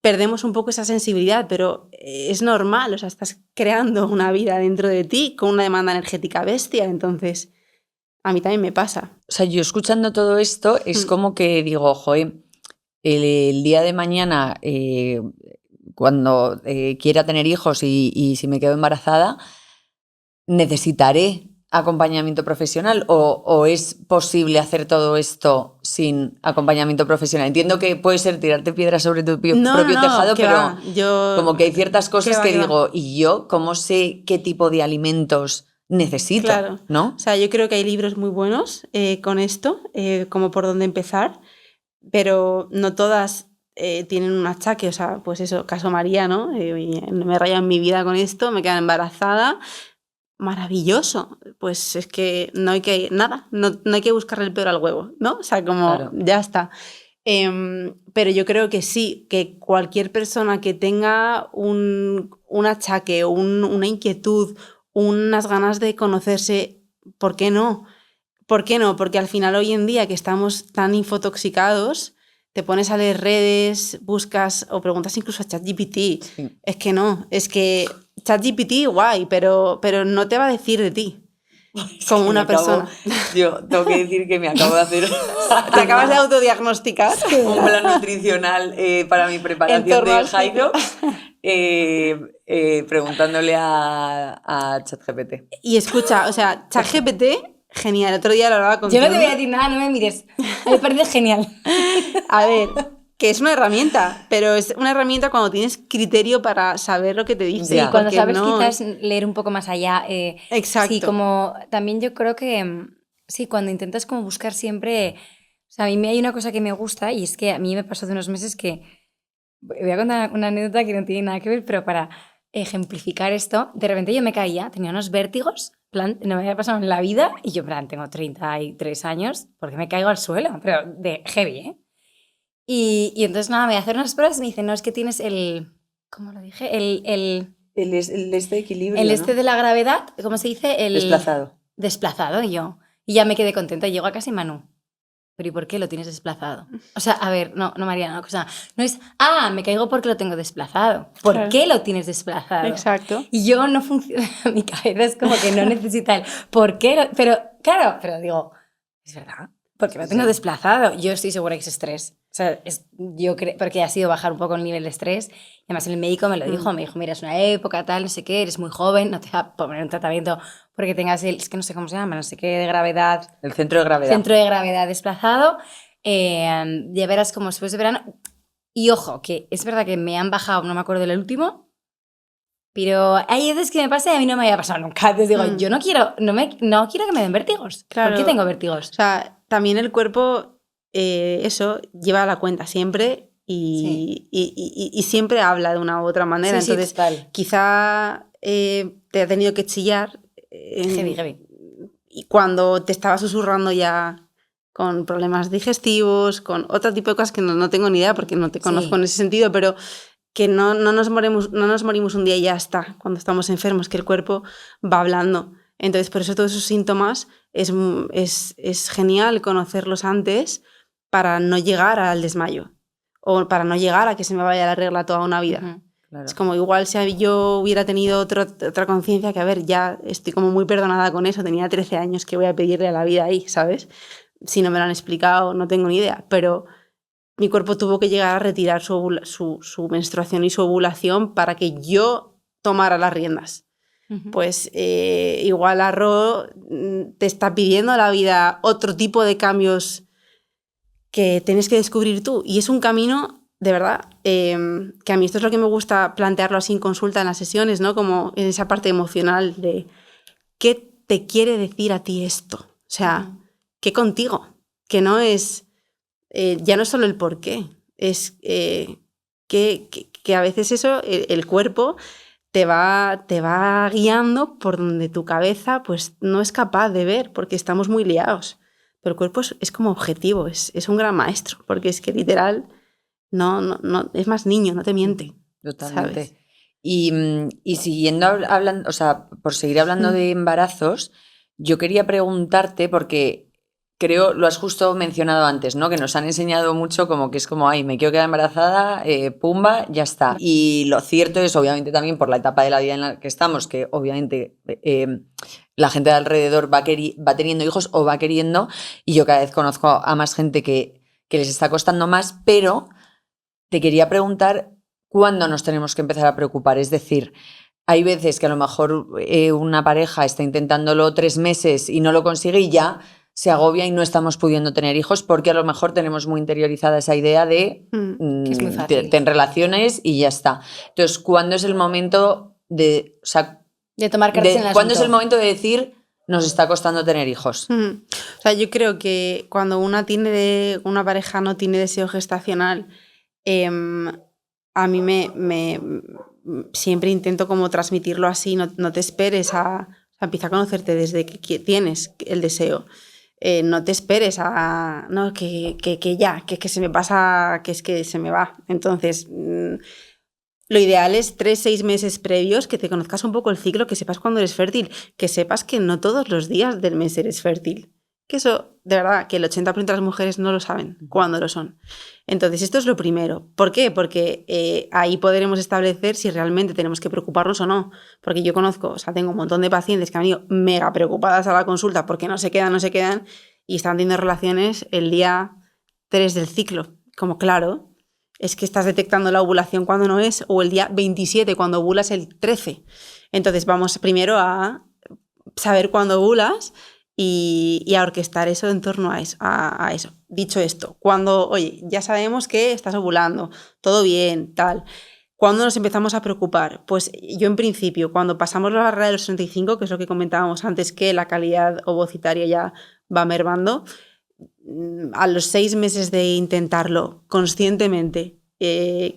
perdemos un poco esa sensibilidad, pero es normal, o sea, estás creando una vida dentro de ti con una demanda energética bestia, entonces a mí también me pasa. O sea, yo escuchando todo esto es como que digo, joder, el día de mañana, cuando quiera tener hijos y si me quedo embarazada, ¿necesitaré acompañamiento profesional o es posible hacer todo esto sin acompañamiento profesional? Entiendo que puede ser tirarte piedras sobre tu propio tejado, pero como que hay ciertas cosas que digo, ¿y yo cómo sé qué tipo de alimentos necesito? Claro, ¿no? O sea, yo creo que hay libros muy buenos con esto, como por dónde empezar, pero no todas tienen un achaque, o sea, pues eso, caso María, ¿no? Me he rayado en mi vida con esto, me quedo embarazada. Maravilloso, pues es que no hay que buscarle el peor al huevo, ¿no? O sea, como claro. Ya está. Pero yo creo que sí, que cualquier persona que tenga un achaque, una inquietud, unas ganas de conocerse, ¿por qué no? ¿Por qué no? Porque al final hoy en día que estamos tan infotoxicados, te pones a leer redes, buscas o preguntas incluso a ChatGPT. Sí. Es que no, es que ChatGPT guay, pero no te va a decir de ti. Como una persona. Yo tengo que decir que me acabo de hacer... Te acabas de autodiagnosticar. Un plan nutricional para mi preparación de Jairo, preguntándole a ChatGPT. Y escucha, o sea, ChatGPT, genial. El otro día lo hablaba con Yo no te voy a decir nada, no me mires. Me parece genial. A ver, que es una herramienta, pero es una herramienta cuando tienes criterio para saber lo que te dice. Sí, cuando sabes quizás leer un poco más allá. Exacto. Sí, como también yo creo que sí, cuando intentas como buscar siempre... O sea, a mí hay una cosa que me gusta y es que a mí me pasó hace unos meses que... Voy a contar una anécdota que no tiene nada que ver, pero para ejemplificar esto, de repente yo me caía, tenía unos vértigos, plan, no me había pasado en la vida, y yo, plan, tengo 33 años, porque me caigo al suelo, pero de heavy, ¿eh? Y entonces, nada, me voy a hacer unas pruebas y me dicen, no, es que tienes el... ¿Cómo lo dije? El este equilibrio, el este, ¿no?, de la gravedad, ¿cómo se dice? El desplazado. Desplazado, y yo. Y ya me quedé contenta. Llego a casa y Manu, ¿pero y por qué lo tienes desplazado? O sea, a ver, no Mariana, o sea, no es, me caigo porque lo tengo desplazado. ¿Por claro. qué lo tienes desplazado? Exacto. Y yo no funciona, mi cabeza es como que no necesita el ¿por qué? Pero, claro, pero digo, es verdad, porque lo tengo desplazado. Yo estoy segura que es estrés. O sea, yo creo, porque ha sido bajar un poco el nivel de estrés. Y además el médico me lo dijo, me dijo, mira, es una época, tal, no sé qué, eres muy joven, no te va a poner un tratamiento porque tengas es que no sé cómo se llama, no sé qué, de gravedad. El centro de gravedad. Centro de gravedad desplazado. Ya verás como después de verano. Y ojo, que es verdad que me han bajado, no me acuerdo del último, pero hay veces que me pasa y a mí no me había pasado nunca. Entonces digo, yo no quiero que me den vértigos. Claro. ¿Por qué tengo vértigos? O sea, también el cuerpo... eso lleva a la cuenta siempre y siempre habla de una u otra manera. Entonces, quizá te ha tenido que chillar heavy. Y cuando te estaba susurrando ya con problemas digestivos, con otro tipo de cosas que no tengo ni idea porque no te conozco en ese sentido, pero que no nos morimos un día y ya está. Cuando estamos enfermos, que el cuerpo va hablando. Entonces, por eso todos esos síntomas es genial conocerlos antes para no llegar al desmayo o para no llegar a que se me vaya la regla toda una vida. Claro. Es como igual si yo hubiera tenido otra conciencia, que a ver, ya estoy como muy perdonada con eso, tenía 13 años, que voy a pedirle a la vida ahí, ¿sabes? Si no me lo han explicado, no tengo ni idea, pero mi cuerpo tuvo que llegar a retirar su menstruación y su ovulación para que yo tomara las riendas. Pues igual Arro te está pidiendo a la vida otro tipo de cambios que tienes que descubrir tú. Y es un camino, de verdad, que a mí esto es lo que me gusta plantearlo así en consulta en las sesiones, ¿no? Como en esa parte emocional de ¿qué te quiere decir a ti esto? O sea, ¿qué contigo? Que no es, ya no es solo el por qué, es que a veces eso, el cuerpo te va guiando por donde tu cabeza pues no es capaz de ver porque estamos muy liados. Pero el cuerpo es como objetivo, es un gran maestro, porque es que literal no es más niño, no te miente. Totalmente. ¿Sabes? Y siguiendo hablando, o sea, por seguir hablando de embarazos, yo quería preguntarte, porque creo, lo has justo mencionado antes, ¿no? Que nos han enseñado mucho como que es como, ay, me quiero quedar embarazada, pumba, ya está. Y lo cierto es, obviamente, también por la etapa de la vida en la que estamos, que obviamente la gente de alrededor va teniendo hijos o va queriendo, y yo cada vez conozco a más gente que les está costando más, pero te quería preguntar cuándo nos tenemos que empezar a preocupar. Es decir, hay veces que a lo mejor una pareja está intentándolo 3 meses y no lo consigue y ya se agobia y no estamos pudiendo tener hijos porque a lo mejor tenemos muy interiorizada esa idea de que es muy fácil. ten relaciones y ya está. Entonces, ¿cuándo es el momento de tomar cartas en el asunto? ¿Cuándo es el momento de decir nos está costando tener hijos? O sea, yo creo que cuando una pareja no tiene deseo gestacional, a mí siempre intento como transmitirlo así, no te esperes empieza a conocerte desde que tienes el deseo. No te esperes que se me pasa, que es que se me va. Entonces, lo ideal es 3-6 meses previos, que te conozcas un poco el ciclo, que sepas cuándo eres fértil, que sepas que no todos los días del mes eres fértil. que eso, de verdad, que el 80% de las mujeres no lo saben cuándo lo son. Entonces, esto es lo primero. ¿Por qué? Porque ahí podremos establecer si realmente tenemos que preocuparnos o no. Porque yo conozco, o sea, tengo un montón de pacientes que han ido mega preocupadas a la consulta porque no se quedan, y están teniendo relaciones el día 3 del ciclo. Como, claro, es que estás detectando la ovulación cuando no es, o el día 27 cuando ovulas el 13. Entonces, vamos primero a saber cuándo ovulas y a orquestar eso en torno a eso. Dicho esto, cuando, oye, ya sabemos que estás ovulando, todo bien, tal, ¿cuándo nos empezamos a preocupar? Pues yo en principio, cuando pasamos la barrera de los 35, que es lo que comentábamos antes, que la calidad ovocitaria ya va mermando, a los 6 meses de intentarlo conscientemente,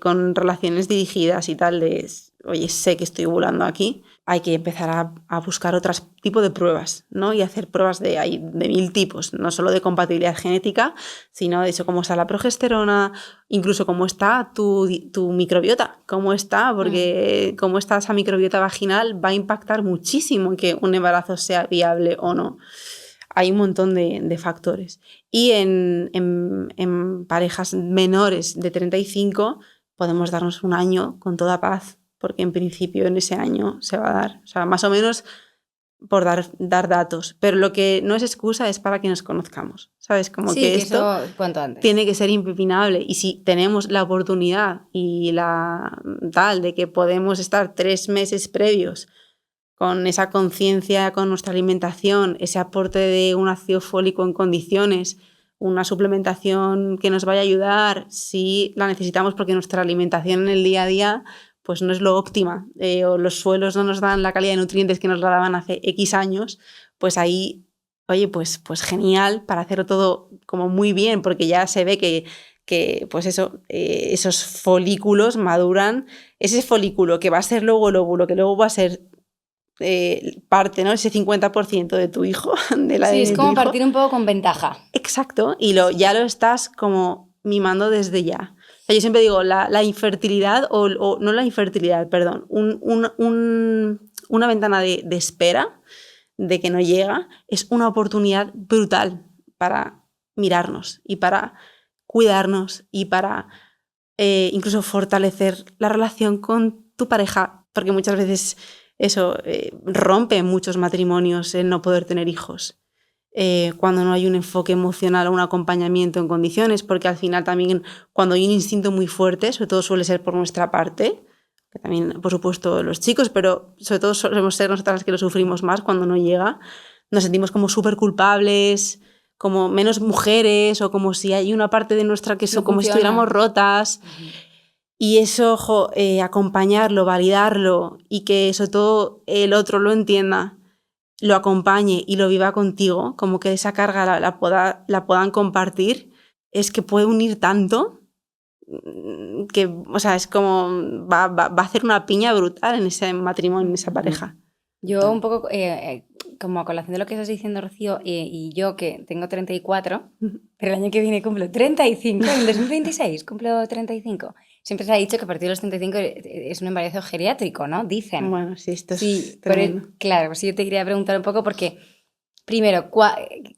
con relaciones dirigidas y tal, de, oye, sé que estoy ovulando aquí, hay que empezar a buscar otro tipo de pruebas, ¿no? Y hacer pruebas de 1000 tipos, no solo de compatibilidad genética, sino de eso, cómo está la progesterona, incluso cómo está tu microbiota, cómo está, porque cómo está esa microbiota vaginal va a impactar muchísimo en que un embarazo sea viable o no. Hay un montón de factores. Y en parejas menores de 35 podemos darnos un año con toda paz, porque en principio en ese año se va a dar, o sea, más o menos por dar datos, pero lo que no es excusa es para que nos conozcamos, ¿sabes? Como sí, que esto eso cuanto antes. Tiene que ser impepinable, y si tenemos la oportunidad y la tal de que podemos estar 3 meses previos con esa conciencia con nuestra alimentación, ese aporte de un ácido fólico en condiciones, una suplementación que nos vaya a ayudar si la necesitamos porque nuestra alimentación en el día a día pues no es lo óptima, o los suelos no nos dan la calidad de nutrientes que nos la daban hace X años, pues ahí, oye, pues genial para hacerlo todo como muy bien, porque ya se ve que pues eso, esos folículos maduran, ese folículo que va a ser luego el óvulo, que luego va a ser parte, ¿no? Ese 50% de tu hijo. Sí, es como partir un poco con ventaja. Exacto, y ya lo estás como mimando desde ya. O sea, yo siempre digo, la infertilidad, o no la infertilidad, perdón, una ventana de espera, de que no llega, es una oportunidad brutal para mirarnos y para cuidarnos y para incluso fortalecer la relación con tu pareja, porque muchas veces eso rompe muchos matrimonios el no poder tener hijos. Cuando no hay un enfoque emocional o un acompañamiento en condiciones, porque al final también cuando hay un instinto muy fuerte, sobre todo suele ser por nuestra parte, que también por supuesto los chicos, pero sobre todo solemos ser nosotras las que lo sufrimos más cuando no llega, nos sentimos como súper culpables, como menos mujeres, o como si hay una parte de nuestra que no como si estuviéramos rotas. Y eso, ojo, acompañarlo, validarlo, y que sobre todo el otro lo entienda, lo acompañe y lo viva contigo, como que esa carga la puedan compartir, es que puede unir tanto que, o sea, es como va a hacer una piña brutal en ese matrimonio, en esa pareja. Yo un poco, como a colación de lo que estás diciendo, Rocío, y yo que tengo 34, pero el año que viene cumplo 35, en 2026 cumplo 35. Siempre se ha dicho que a partir de los 35 es un embarazo geriátrico, ¿no? Dicen. Bueno, sí, esto sí, es tremendo. Claro, pues yo te quería preguntar un poco porque, primero,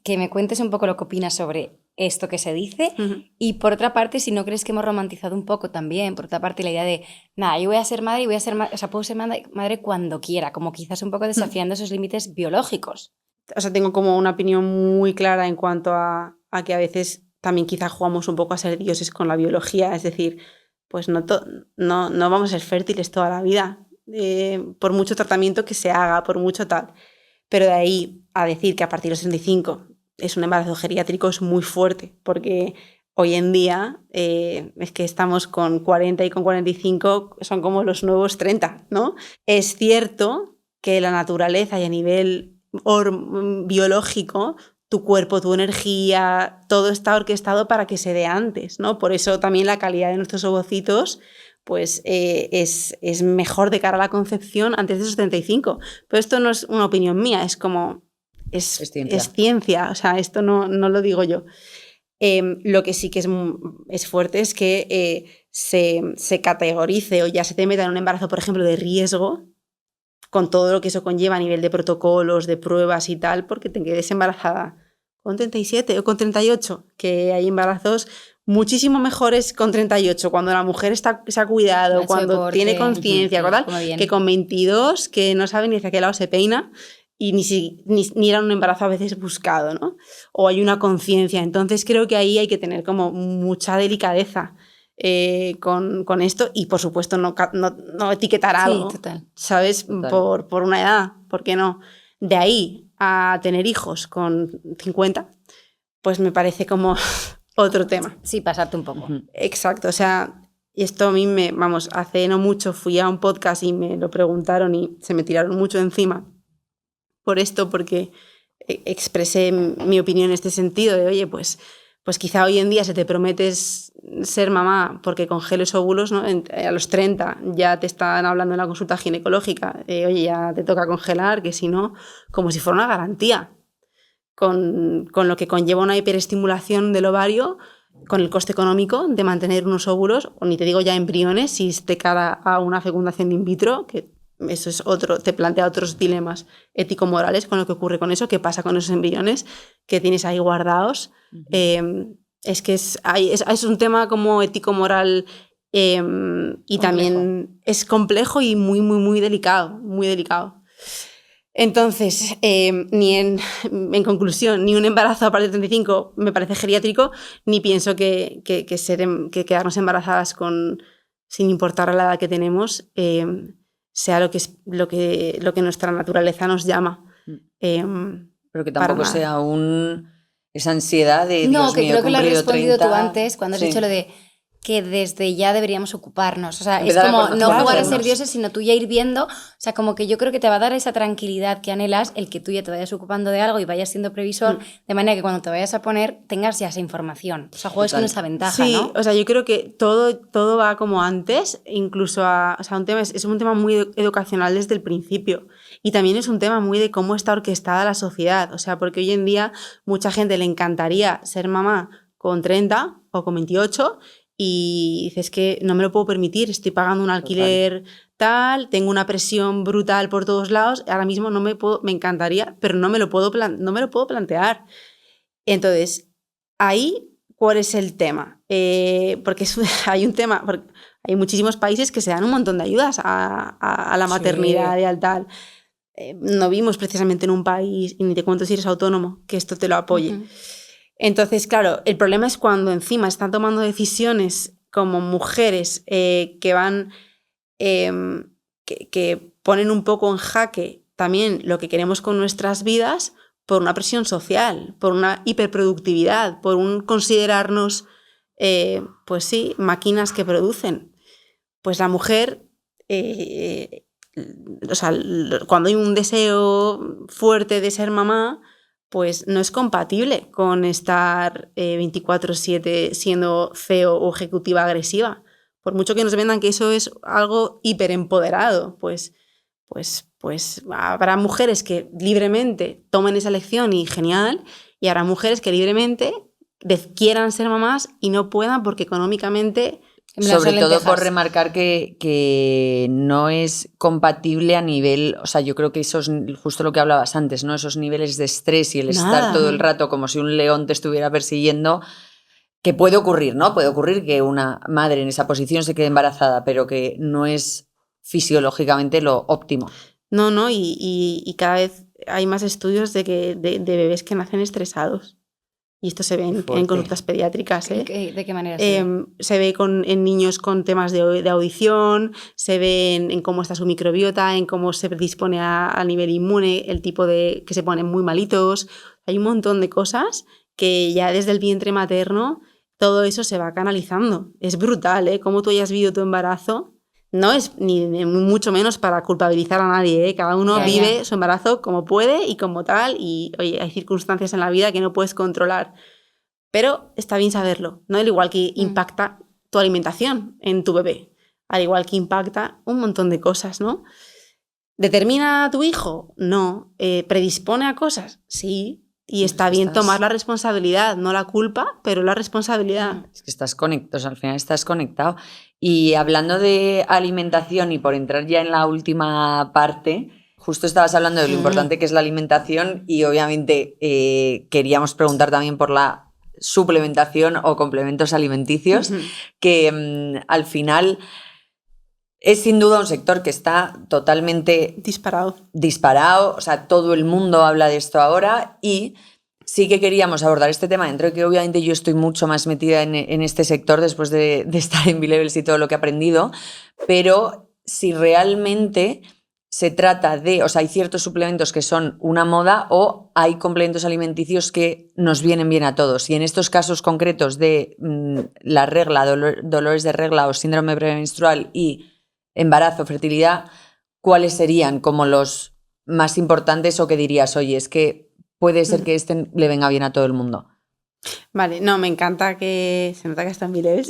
que me cuentes un poco lo que opinas sobre esto que se dice, y por otra parte, si no crees que hemos romantizado un poco también, por otra parte, la idea de, nada, yo voy a ser madre y voy a ser o sea, puedo ser madre cuando quiera, como quizás un poco desafiando esos límites biológicos. O sea, tengo como una opinión muy clara en cuanto a que a veces también quizá jugamos un poco a ser dioses con la biología, es decir, pues no vamos a ser fértiles toda la vida, por mucho tratamiento que se haga, por mucho tal. Pero de ahí a decir que a partir de los 35 es un embarazo geriátrico es muy fuerte, porque hoy en día es que estamos con 40 y con 45, son como los nuevos 30, ¿no? Es cierto que la naturaleza y a nivel biológico, tu cuerpo, tu energía, todo está orquestado para que se dé antes, ¿no? Por eso también la calidad de nuestros ovocitos pues es mejor de cara a la concepción antes de esos 35. Pero esto no es una opinión mía, es como es ciencia, o sea, esto no lo digo yo. Lo que sí que es fuerte es que se categorice o ya se te meta en un embarazo, por ejemplo, de riesgo, con todo lo que eso conlleva a nivel de protocolos, de pruebas y tal, porque te quedes embarazada con 37 o con 38, que hay embarazos muchísimo mejores con 38, cuando la mujer se ha cuidado, cuando tiene conciencia, que con 22, que no sabe ni hacia qué lado se peina, y ni era un embarazo a veces buscado, ¿no? O hay una conciencia. Entonces creo que ahí hay que tener como mucha delicadeza con esto, y por supuesto no etiquetar algo, ¿sabes? Total. Por una edad, ¿por qué no? De ahí a tener hijos con 50, pues me parece como otro tema. Sí, pasarte un poco. Exacto, o sea, esto a mí hace no mucho fui a un podcast y me lo preguntaron y se me tiraron mucho encima por esto, porque expresé mi opinión en este sentido de, oye, pues quizá hoy en día se te prometes ser mamá porque congeles óvulos, ¿no? A los 30 ya te están hablando en la consulta ginecológica, oye, ya te toca congelar, que si no, como si fuera una garantía, con lo que conlleva una hiperestimulación del ovario, con el coste económico de mantener unos óvulos, o ni te digo ya embriones, si es de cara a una fecundación in vitro, que eso es te plantea otros dilemas ético-morales con lo que ocurre con eso, qué pasa con esos embriones que tienes ahí guardados. Es que es un tema como ético-moral y complejo. También es complejo y muy, muy, muy delicado, muy delicado. Entonces, en conclusión, ni un embarazo a partir de 35 me parece geriátrico, ni pienso que quedarnos embarazadas sin importar la edad que tenemos sea lo que nuestra naturaleza nos llama. Pero que tampoco sea esa ansiedad de, no, Dios que mío, creo que lo has respondido 30... tú antes, cuando has dicho lo de que desde ya deberíamos ocuparnos. O sea, empezar es como no jugar a ser dioses, sino tú ya ir viendo. O sea, como que yo creo que te va a dar esa tranquilidad que anhelas, el que tú ya te vayas ocupando de algo y vayas siendo previsor, de manera que cuando te vayas a poner tengas ya esa información. O sea, juegues con esa ventaja, sí, ¿no? O sea, yo creo que todo va como antes, incluso o sea, es un tema muy educacional desde el principio. Y también es un tema muy de cómo está orquestada la sociedad. O sea, porque hoy en día mucha gente le encantaría ser mamá con 30 o con 28 y dices que no me lo puedo permitir, estoy pagando un alquiler tal, tengo una presión brutal por todos lados, ahora mismo me encantaría, pero no me lo puedo plantear. Entonces, ahí, ¿cuál es el tema? Porque hay un tema, porque hay muchísimos países que se dan un montón de ayudas a la maternidad y al tal. No vimos precisamente en un país, y ni te cuento si eres autónomo, que esto te lo apoye. Entonces, claro, el problema es cuando encima están tomando decisiones como mujeres que van, que ponen un poco en jaque también lo que queremos con nuestras vidas por una presión social, por una hiperproductividad, por un considerarnos, pues sí, máquinas que producen. Pues la mujer... o sea, cuando hay un deseo fuerte de ser mamá, pues no es compatible con estar 24/7 siendo CEO o ejecutiva agresiva. Por mucho que nos vendan que eso es algo hiperempoderado, pues habrá mujeres que libremente tomen esa elección y genial, y habrá mujeres que libremente quieran ser mamás y no puedan porque económicamente... Sobre todo por remarcar que no es compatible a nivel, o sea, yo creo que eso es justo lo que hablabas antes, ¿no? Esos niveles de estrés y el estar todo el rato como si un león te estuviera persiguiendo, que puede ocurrir, ¿no? Puede ocurrir que una madre en esa posición se quede embarazada, pero que no es fisiológicamente lo óptimo. No, y cada vez hay más estudios de bebés que nacen estresados. Y esto se ve en consultas pediátricas. ¿De qué manera se ve en niños con temas de audición, se ve en cómo está su microbiota, en cómo se dispone a nivel inmune, el tipo de que se ponen muy malitos. Hay un montón de cosas que ya desde el vientre materno todo eso se va canalizando. Es brutal, ¿eh? Cómo tú hayas vivido tu embarazo. No es ni mucho menos para culpabilizar a nadie, ¿eh? Cada uno vive su embarazo como puede y como tal, y oye, hay circunstancias en la vida que no puedes controlar, pero está bien saberlo, ¿no? Al igual que impacta tu alimentación en tu bebé, al igual que impacta un montón de cosas, ¿no? ¿Determina a tu hijo? No. ¿Predispone a cosas? Sí. Y está bien tomar la responsabilidad, no la culpa, pero la responsabilidad. Es que estás conectado, o sea, al final estás conectado. Y hablando de alimentación, y por entrar ya en la última parte, Justo estabas hablando de lo importante que es la alimentación y obviamente queríamos preguntar también por la suplementación o complementos alimenticios, que al final es sin duda un sector que está totalmente disparado, o sea, todo el mundo habla de esto ahora y sí que queríamos abordar este tema, dentro de que obviamente yo estoy mucho más metida en este sector después de estar en B-Levels y todo lo que he aprendido, pero si realmente se trata de, o sea, hay ciertos suplementos que son una moda o hay complementos alimenticios que nos vienen bien a todos. Y en estos casos concretos de la regla, dolores de regla o síndrome premenstrual y embarazo, fertilidad, ¿cuáles serían como los más importantes o que dirías, oye, es que puede ser que este le venga bien a todo el mundo? Vale, no, me encanta que... Se nota que está en B-Levels.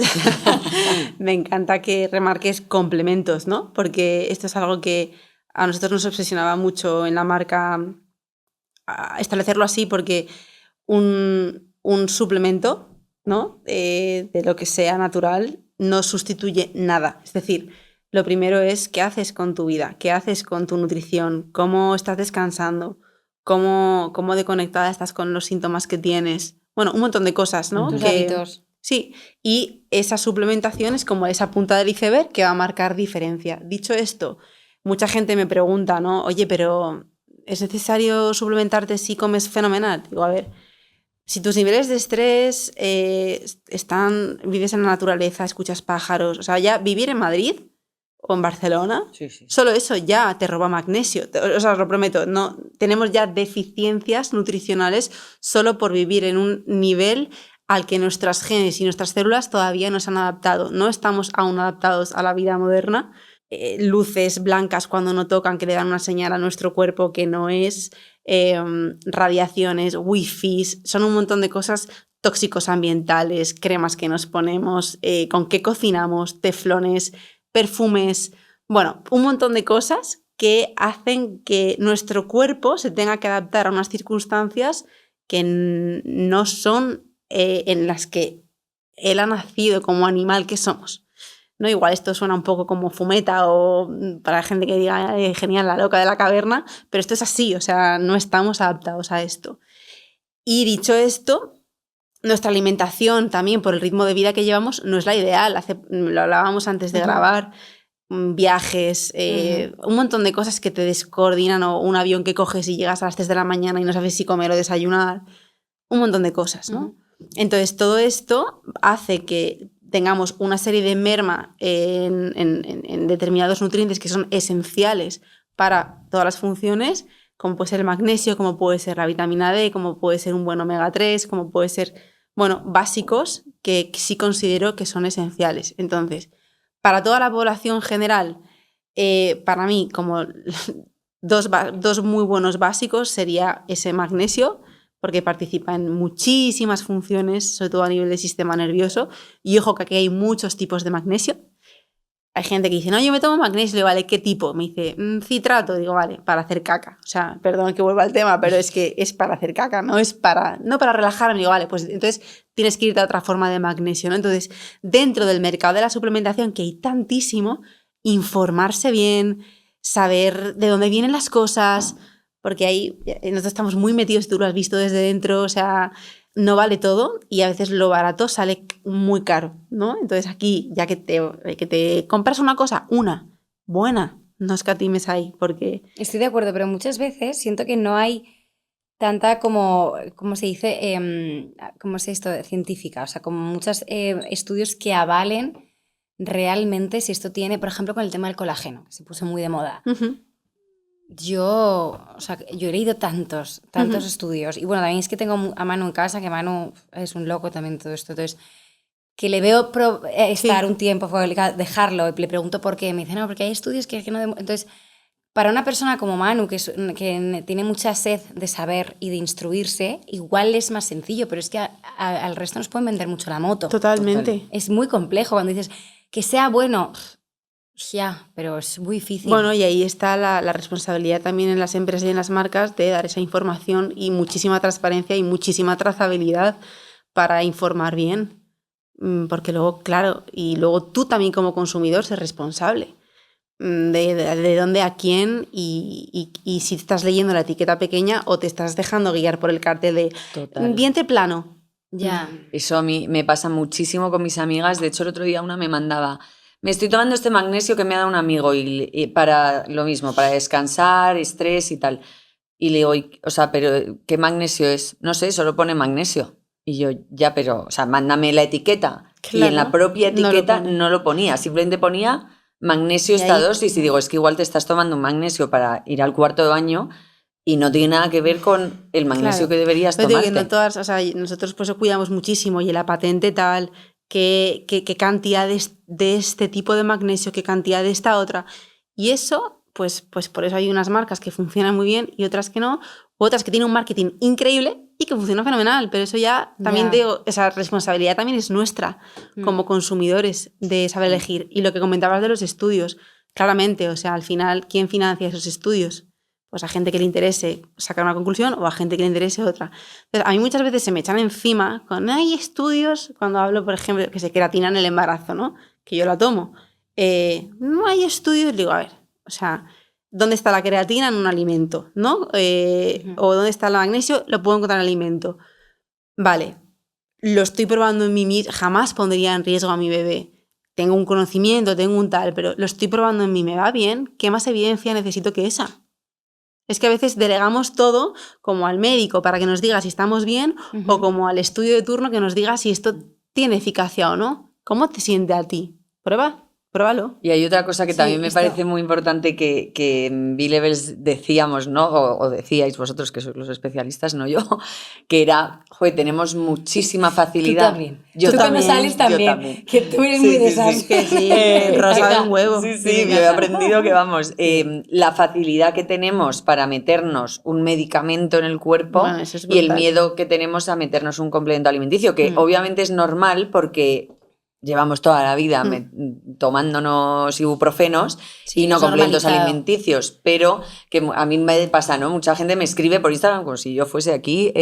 Me encanta que remarques complementos, ¿no? Porque esto es algo que a nosotros nos obsesionaba mucho en la marca establecerlo así, porque un suplemento, ¿no? De lo que sea natural no sustituye nada. Es decir, lo primero es qué haces con tu vida, qué haces con tu nutrición, cómo estás descansando, cómo de conectada estás con los síntomas que tienes. Bueno, un montón de cosas, ¿no? Tus hábitos. Sí, y esa suplementación es como esa punta del iceberg que va a marcar diferencia. Dicho esto, mucha gente me pregunta, ¿no? Oye, pero ¿es necesario suplementarte si comes fenomenal? Digo, a ver, si tus niveles de estrés vives en la naturaleza, escuchas pájaros, o sea, ya vivir en Madrid o en Barcelona, sí. Solo eso ya te roba magnesio. O sea, os lo prometo, no, tenemos ya deficiencias nutricionales solo por vivir en un nivel al que nuestras genes y nuestras células todavía no se han adaptado. No estamos aún adaptados a la vida moderna. Luces blancas cuando no tocan que le dan una señal a nuestro cuerpo que no es, radiaciones, wifi, son un montón de cosas, tóxicos ambientales, cremas que nos ponemos, con qué cocinamos, teflones, perfumes, bueno, un montón de cosas que hacen que nuestro cuerpo se tenga que adaptar a unas circunstancias que no son en las que él ha nacido como animal que somos. ¿No? Igual esto suena un poco como fumeta o para la gente que diga genial, la loca de la caverna, pero esto es así, o sea, no estamos adaptados a esto. Y dicho esto, nuestra alimentación también por el ritmo de vida que llevamos no es la ideal. Lo hablábamos antes de grabar, viajes, un montón de cosas que te descoordinan, o un avión que coges y llegas a las 3 de la mañana y no sabes si comer o desayunar, un montón de cosas, ¿no? Entonces todo esto hace que tengamos una serie de merma en determinados nutrientes que son esenciales para todas las funciones, como puede ser el magnesio, como puede ser la vitamina D, como puede ser un buen omega 3, como puede ser, bueno, básicos que sí considero que son esenciales. Entonces, para toda la población general, para mí, como dos muy buenos básicos sería ese magnesio, porque participa en muchísimas funciones, sobre todo a nivel del sistema nervioso. Y ojo que aquí hay muchos tipos de magnesio. Hay gente que dice, no, yo me tomo magnesio, vale, ¿qué tipo? Me dice, citrato. Digo, vale, para hacer caca. O sea, perdón que vuelva al tema, pero es que es para hacer caca, no para relajarme. Digo, vale, pues entonces tienes que irte a otra forma de magnesio, ¿no? Entonces, dentro del mercado de la suplementación, que hay tantísimo, informarse bien, saber de dónde vienen las cosas, porque ahí nosotros estamos muy metidos, tú lo has visto desde dentro, o sea, no vale todo y a veces lo barato sale muy caro, ¿no? Entonces aquí, ya que te compras una cosa, una buena, no escatimes ahí, porque... Estoy de acuerdo, pero muchas veces siento que no hay tanta como, ¿cómo se dice? ¿Cómo es esto? Científica, o sea, como muchos estudios que avalen realmente si esto tiene, por ejemplo, con el tema del colágeno, que se puso muy de moda. Yo he leído tantos estudios y bueno, también es que tengo a Manu en casa, que Manu es un loco también todo esto, entonces que le veo estar un tiempo, dejarlo, y le pregunto por qué, me dice, no, porque hay estudios que no... Entonces, para una persona como Manu, que tiene mucha sed de saber y de instruirse, igual es más sencillo, pero es que al resto nos pueden vender mucho la moto. Totalmente. Total. Es muy complejo cuando dices que sea bueno... Ya, pero es muy difícil. Bueno, y ahí está la responsabilidad también en las empresas y en las marcas de dar esa información y muchísima transparencia y muchísima trazabilidad para informar bien. Porque luego, claro, y luego tú también como consumidor ser responsable. de dónde a quién y si estás leyendo la etiqueta pequeña o te estás dejando guiar por el cartel de vientre plano. Ya. Eso a mí me pasa muchísimo con mis amigas. De hecho, el otro día una me mandaba: me estoy tomando este magnesio que me ha dado un amigo y para lo mismo, para descansar, estrés y tal. Y le digo, o sea, ¿pero qué magnesio es? No sé, solo pone magnesio. Y yo, ya, pero, o sea, mándame la etiqueta. Claro, y en la propia etiqueta no lo ponía, simplemente ponía magnesio esta dosis. Y digo, es que igual te estás tomando un magnesio para ir al cuarto de baño y no tiene nada que ver con el magnesio que deberías tomarte. Digo que no todas, o sea, nosotros por eso cuidamos muchísimo, y en la patente tal, qué cantidad de este tipo de magnesio, qué cantidad de esta otra. Y eso, pues por eso hay unas marcas que funcionan muy bien y otras que no, u otras que tienen un marketing increíble y que funciona fenomenal, pero eso ya también digo, esa responsabilidad también es nuestra como consumidores de saber elegir. Y lo que comentabas de los estudios, claramente, o sea, al final, ¿quién financia esos estudios? Pues a gente que le interese sacar una conclusión o a gente que le interese otra. Entonces, a mí muchas veces se me echan encima con hay estudios, cuando hablo, por ejemplo, que se queratina en el embarazo, ¿no? Que yo la tomo. No hay estudios, digo, a ver, o sea, ¿dónde está la creatina en un alimento? ¿No? O ¿dónde está el magnesio? Lo puedo encontrar en el alimento. Vale, lo estoy probando en mí, jamás pondría en riesgo a mi bebé. Tengo un conocimiento, tengo un tal, pero lo estoy probando en mí, ¿me va bien? ¿Qué más evidencia necesito que esa? Es que a veces delegamos todo como al médico para que nos diga si estamos bien o como al estudio de turno que nos diga si esto tiene eficacia o no. ¿Cómo te siente a ti? Pruébalo. Y hay otra cosa que también me parece muy importante que en B-Levels decíamos, ¿no? O decíais vosotros, que sois los especialistas, no yo, que era, joder, tenemos muchísima facilidad. Tú también. Tú cuando sales también, que tú eres muy desastre. Sí, rosa de un huevo. Sí, yo he aprendido que, vamos, la facilidad que tenemos para meternos un medicamento en el cuerpo, bueno, y el miedo que tenemos a meternos un complemento alimenticio, que obviamente es normal porque llevamos toda la vida tomándonos ibuprofenos y no complementos alimenticios, pero que a mí me pasa, ¿no? Mucha gente me escribe por Instagram como si yo fuese aquí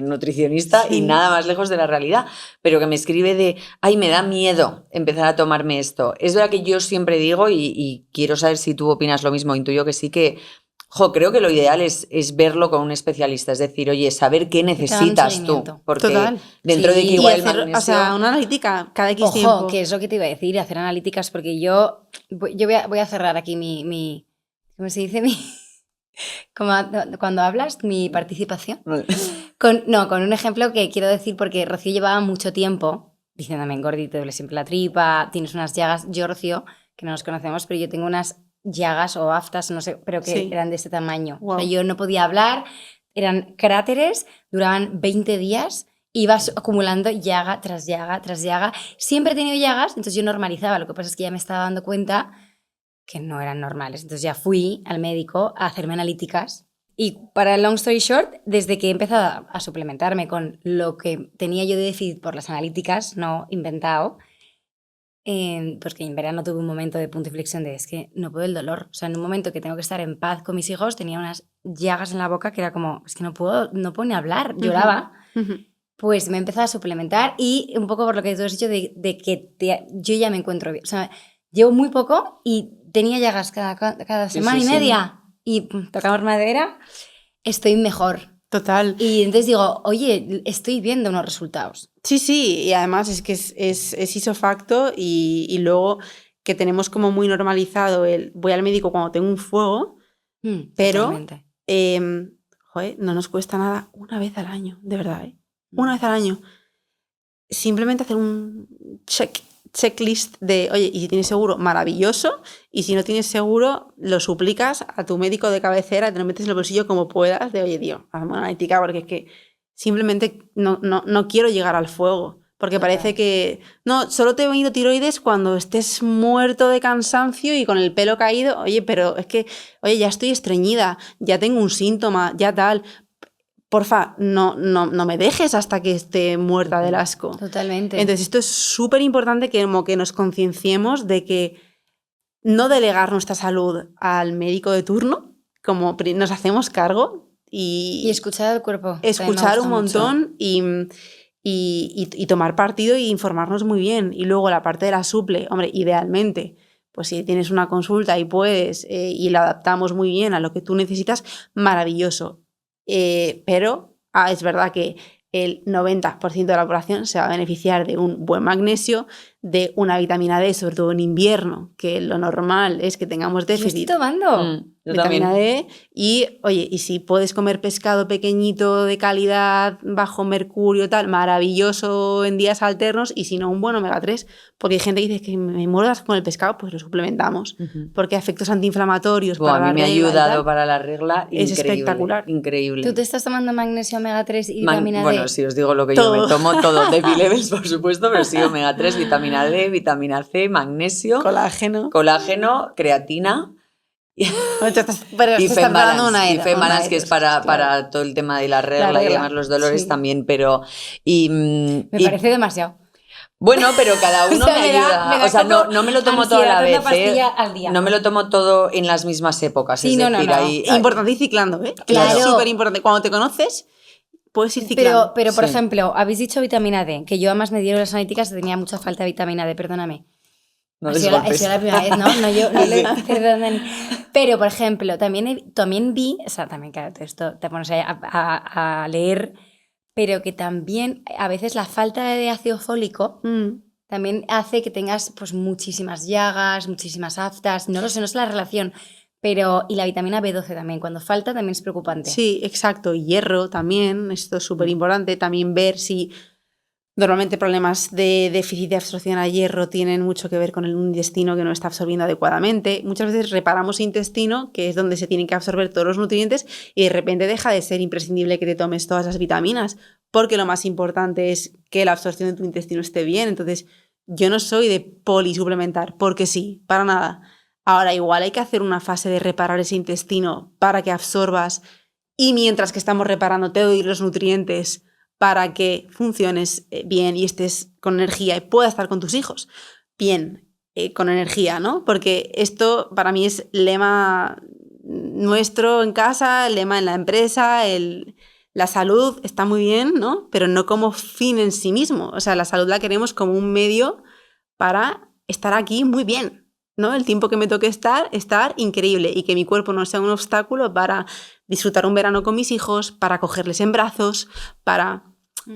nutricionista y nada más lejos de la realidad, pero que me escribe de, ay, me da miedo empezar a tomarme esto. Es verdad que yo siempre digo, y quiero saber si tú opinas lo mismo, intuyo que sí, que creo que lo ideal es verlo con un especialista, es decir, oye, saber qué necesitas tú, porque dentro de que igual el magnesio... O sea, una analítica cada X tiempo. Que es lo que te iba a decir, hacer analíticas, porque yo voy a cerrar aquí mi ¿cómo se dice? Cuando hablas, mi participación. Con un ejemplo que quiero decir, porque Rocío llevaba mucho tiempo diciéndome, gordito, duele siempre la tripa, tienes unas llagas. Yo, Rocío, que no nos conocemos, pero yo tengo unas llagas o aftas, no sé, pero que eran de este tamaño. Wow. O sea, yo no podía hablar, eran cráteres, duraban 20 días, ibas acumulando llaga tras llaga tras llaga. Siempre he tenido llagas, entonces yo normalizaba. Lo que pasa es que ya me estaba dando cuenta que no eran normales. Entonces ya fui al médico a hacerme analíticas. Y para el long story short, desde que he empezado a suplementarme con lo que tenía yo de déficit por las analíticas, no inventado, pues que en verano tuve un momento de punto y flexión de es que no puedo el dolor. O sea, en un momento que tengo que estar en paz con mis hijos, tenía unas llagas en la boca que era como, es que no puedo ni hablar, lloraba. Pues me he empezado a suplementar y un poco por lo que tú has dicho de que yo ya me encuentro bien. O sea, llevo muy poco y tenía llagas cada semana y media y tocamos madera, estoy mejor. Total. Y entonces digo, oye, estoy viendo unos resultados. Sí, y además es que es isofacto y luego que tenemos como muy normalizado el voy al médico cuando tengo un fuego, pero no nos cuesta nada una vez al año, de verdad, una vez al año. Simplemente hacer un checklist de, oye, y si tienes seguro, maravilloso, y si no tienes seguro, lo suplicas a tu médico de cabecera, te lo metes en el bolsillo como puedas, de, oye, tío, hazme una analítica porque es que simplemente no quiero llegar al fuego, porque parece que, no, solo te he venido tiroides cuando estés muerto de cansancio y con el pelo caído, oye, pero es que, oye, ya estoy estreñida, ya tengo un síntoma, ya tal... Porfa, no me dejes hasta que esté muerta del asco. Totalmente. Entonces esto es súper importante que nos concienciemos de que no delegar nuestra salud al médico de turno, como nos hacemos cargo y escuchar al cuerpo. Escuchar un montón y tomar partido e informarnos muy bien. Y luego la parte de la suple, hombre, idealmente, pues si tienes una consulta y puedes y la adaptamos muy bien a lo que tú necesitas, maravilloso. Pero es verdad que el 90% de la población se va a beneficiar de un buen magnesio, de una vitamina D, sobre todo en invierno, que lo normal es que tengamos déficit. Yo estoy tomando vitamina D. Y, oye, y si puedes comer pescado pequeñito, de calidad, bajo mercurio, tal, maravilloso en días alternos, y si no, un buen omega 3, porque hay gente que dice que me muero con el pescado, pues lo suplementamos, porque efectos antiinflamatorios para a mí me ha ayudado para la regla, es espectacular. Increíble. ¿Tú te estás tomando magnesio, omega 3 y vitamina D? Bueno, si os digo lo que yo me tomo, todo, de B-Levels, por supuesto, pero sí, omega 3, vitamina D, vitamina C, magnesio, colágeno, creatina. Y Fembalance, que es para todo el tema de la regla y además los dolores también, pero... me parece demasiado. Bueno, pero cada uno me ayuda. O sea, no me lo tomo toda la vez. Al día. No me lo tomo todo en las mismas épocas. Sí, es decir, Ahí... Importante ir ciclando, ¿eh? Claro. Es súper importante. Cuando te conoces, puedes ir ciclando. Pero por ejemplo, habéis dicho vitamina D, que yo además me dieron las analíticas y tenía mucha falta de vitamina D, perdóname. No ha sido la primera vez, ¿no? Yo no le perdón, Dani. Pero, por ejemplo, también vi, o sea, también, claro, esto te pones a leer, pero que también a veces la falta de ácido fólico también hace que tengas pues muchísimas llagas, muchísimas aftas, no sé la relación, pero y la vitamina B12 también, cuando falta también es preocupante. Sí, exacto, hierro también, esto es súper importante, también ver si... Normalmente problemas de déficit de absorción a hierro tienen mucho que ver con el intestino que no está absorbiendo adecuadamente. Muchas veces reparamos intestino, que es donde se tienen que absorber todos los nutrientes, y de repente deja de ser imprescindible que te tomes todas las vitaminas, porque lo más importante es que la absorción de tu intestino esté bien. Entonces, yo no soy de polisuplementar, porque sí, para nada. Ahora, igual hay que hacer una fase de reparar ese intestino para que absorbas, y mientras que estamos reparando te doy los nutrientes para que funciones bien y estés con energía y puedas estar con tus hijos bien, con energía, ¿no? Porque esto para mí es lema nuestro en casa, lema en la empresa, la salud está muy bien, ¿no? Pero no como fin en sí mismo. O sea, la salud la queremos como un medio para estar aquí muy bien, ¿no? El tiempo que me toque estar increíble y que mi cuerpo no sea un obstáculo para disfrutar un verano con mis hijos, para cogerles en brazos, para...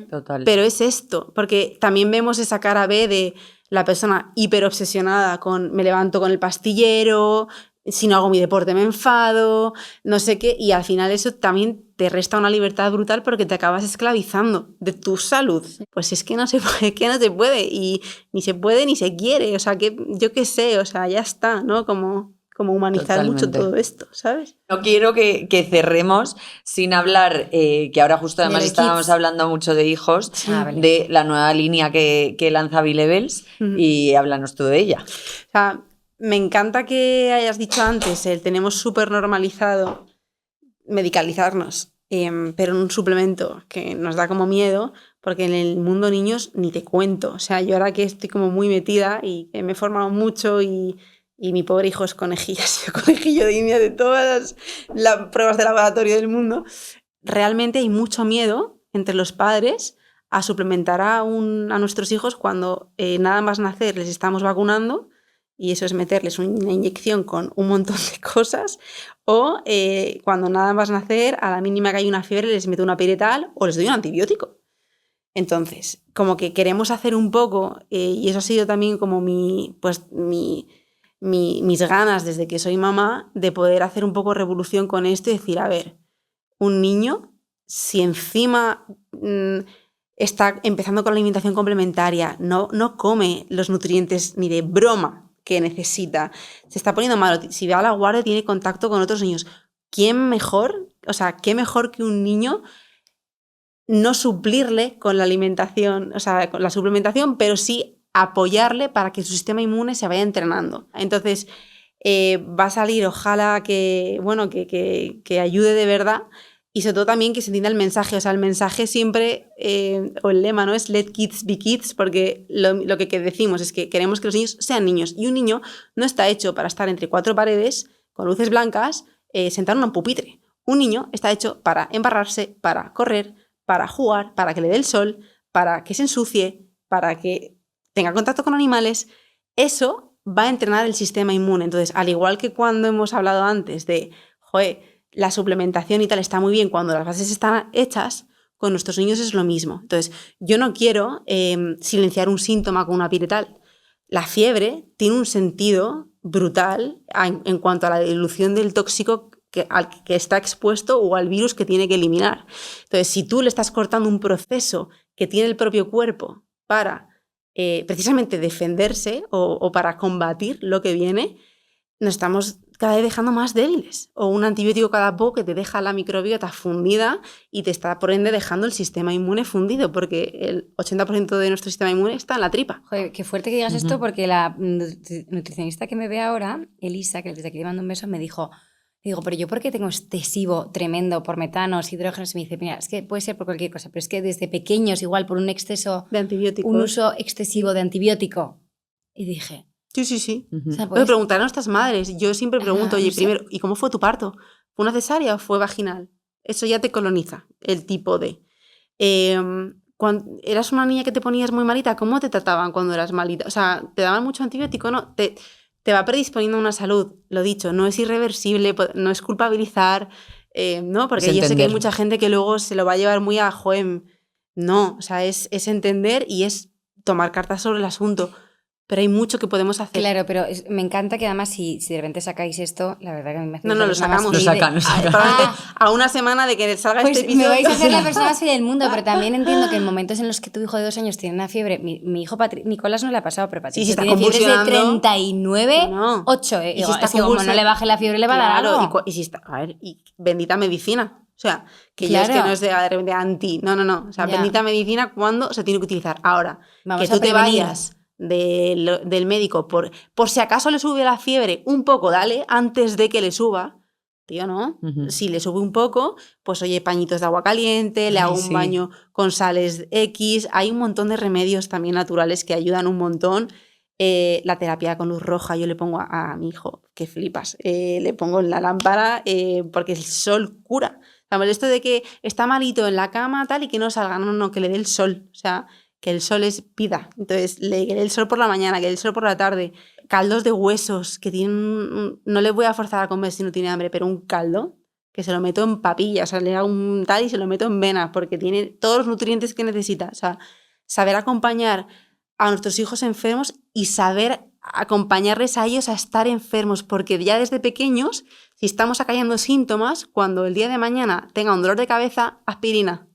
Total. Pero es esto, porque también vemos esa cara B de la persona hiperobsesionada con me levanto con el pastillero, si no hago mi deporte me enfado, no sé qué, y al final eso también te resta una libertad brutal porque te acabas esclavizando de tu salud. Pues es que no se puede, y ni se puede ni se quiere, o sea, que yo qué sé, o sea, ya está, ¿no? Como humanizar Totalmente. Mucho todo esto, ¿sabes? No quiero que cerremos sin hablar, que ahora justo además estábamos hablando mucho de hijos, de la nueva línea que lanza B-Levels, y háblanos tú de ella. O sea, me encanta que hayas dicho antes, tenemos súper normalizado medicalizarnos, pero en un suplemento que nos da como miedo, porque en el mundo niños ni te cuento. O sea, yo ahora que estoy como muy metida y que me he formado mucho y mi pobre hijo es conejillo, conejillo de India de todas las pruebas de laboratorio del mundo, realmente hay mucho miedo entre los padres a suplementar a nuestros hijos cuando nada más nacer les estamos vacunando, y eso es meterles una inyección con un montón de cosas, o cuando nada más nacer, a la mínima que hay una fiebre, les meto una piretal o les doy un antibiótico. Entonces, como que queremos hacer un poco, y eso ha sido también como mis ganas desde que soy mamá, de poder hacer un poco revolución con esto y decir, a ver, un niño, si encima está empezando con la alimentación complementaria, no come los nutrientes ni de broma que necesita, se está poniendo malo, si va a la guardia tiene contacto con otros niños, ¿quién mejor? O sea, ¿qué mejor que un niño no suplirle con la alimentación, o sea, con la suplementación, pero sí apoyarle para que su sistema inmune se vaya entrenando? Entonces, va a salir, ojalá que ayude de verdad, y sobre todo también que se entienda el mensaje. O sea, el mensaje siempre, o el lema, ¿no? Es let kids be kids, porque lo que decimos es que queremos que los niños sean niños, y un niño no está hecho para estar entre cuatro paredes con luces blancas, sentado en un pupitre. Un niño está hecho para embarrarse, para correr, para jugar, para que le dé el sol, para que se ensucie, para que tenga contacto con animales. Eso va a entrenar el sistema inmune. Entonces, al igual que cuando hemos hablado antes de, la suplementación y tal está muy bien cuando las bases están hechas, con nuestros niños es lo mismo. Entonces, yo no quiero silenciar un síntoma con una piretal. La fiebre tiene un sentido brutal en cuanto a la dilución del tóxico al que está expuesto o al virus que tiene que eliminar. Entonces, si tú le estás cortando un proceso que tiene el propio cuerpo para precisamente defenderse o para combatir lo que viene, nos estamos cada vez dejando más débiles. O un antibiótico cada poco que te deja la microbiota fundida y te está, por ende, dejando el sistema inmune fundido, porque el 80% de nuestro sistema inmune está en la tripa. Joder, qué fuerte que digas esto, porque la nutricionista que me ve ahora, Elisa, que desde aquí le mando un beso, me dijo, pero yo ¿por qué tengo este SIBO tremendo por metanos, hidrógenos? Y me dice, mira, es que puede ser por cualquier cosa, pero es que desde pequeños, igual por un exceso de antibióticos, un uso excesivo de antibiótico. Y dije... Sí. O sea, pues, preguntar a nuestras madres. Yo siempre pregunto, oye, primero, ¿y cómo fue tu parto? ¿Fue una cesárea o fue vaginal? Eso ya te coloniza, el tipo de... Cuando eras una niña que te ponías muy malita, ¿cómo te trataban cuando eras malita? O sea, ¿te daban mucho antibiótico? No, te va predisponiendo a una salud, lo dicho, no es irreversible, no es culpabilizar, ¿no? Porque yo sé que hay mucha gente que luego se lo va a llevar muy a joem. No, o sea, es entender y es tomar cartas sobre el asunto. Pero hay mucho que podemos hacer. Claro, pero me encanta que además si de repente sacáis esto, la verdad que a mí me hace... No, lo sacamos. Lo sacan. A una semana de que salga pues este episodio. Me vais a hacer la persona más feliz del mundo, pero también entiendo que en momentos en los que tu hijo de 2 años tiene una fiebre, mi hijo Nicolás no le ha pasado, pero Patricia tiene fiebres de 39, 8. Y si está es que como no le baje la fiebre le va a dar algo. Y si está, a ver, y bendita medicina. O sea, que ya es que no es de anti. No. O sea, bendita medicina cuando se tiene que utilizar. Ahora, vamos que tú te vayas del médico por si acaso le sube la fiebre un poco, dale, antes de que le suba, tío, ¿no? Si le sube un poco, pues oye, pañitos de agua caliente, le hago un baño con sales X, hay un montón de remedios también naturales que ayudan un montón. La terapia con luz roja, yo le pongo a mi hijo, que flipas, le pongo en la lámpara porque el sol cura. Esto de que está malito en la cama tal y que no salga, no, que le dé el sol, o sea, que el sol es vida. Entonces, que le dé el sol por la mañana, que le dé el sol por la tarde. Caldos de huesos, que tienen... No le voy a forzar a comer si no tiene hambre, pero un caldo que se lo meto en papilla, o sea, le hago un tal y se lo meto en venas, porque tiene todos los nutrientes que necesita. O sea, saber acompañar a nuestros hijos enfermos y saber acompañarles a ellos a estar enfermos, porque ya desde pequeños, si estamos acallando síntomas, cuando el día de mañana tenga un dolor de cabeza, aspirina,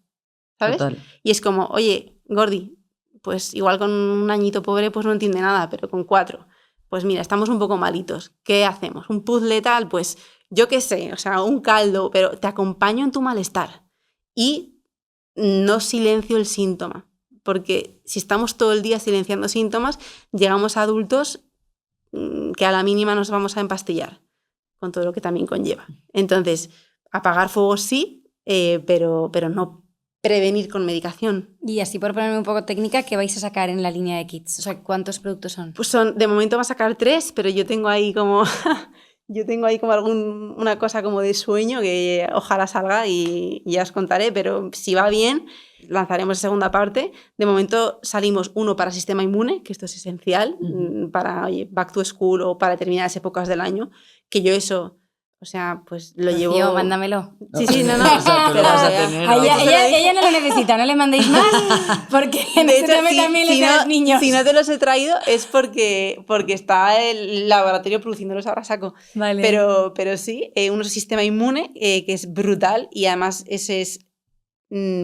¿sabes? Total. Y es como, oye, Gordi, pues igual con un añito pobre pues no entiende nada, pero con 4, pues mira, estamos un poco malitos. ¿Qué hacemos? ¿Un puzzle tal? Pues yo qué sé, o sea, un caldo, pero te acompaño en tu malestar y no silencio el síntoma, porque si estamos todo el día silenciando síntomas, llegamos a adultos que a la mínima nos vamos a empastillar, con todo lo que también conlleva. Entonces, apagar fuegos sí, pero no prevenir con medicación. Y así, por ponerme un poco técnica, ¿qué vais a sacar en la línea de kits? O sea, ¿cuántos productos son? Pues de momento va a sacar 3, pero yo tengo ahí como una cosa como de sueño que ojalá salga y ya os contaré, pero si va bien, lanzaremos la segunda parte. De momento salimos uno para sistema inmune, que esto es esencial, para back to school o para determinadas épocas del año, que yo eso... O sea, pues lo llevo... Tío, mándamelo. Sí, no. Exacto, lo vas a tener. Ella no lo necesita, no le mandéis más, porque en ese tema también le da a los niños. Si no te los he traído es porque está el laboratorio produciéndolos ahora a saco. Vale. Pero sí, un sistema inmune que es brutal y además ese es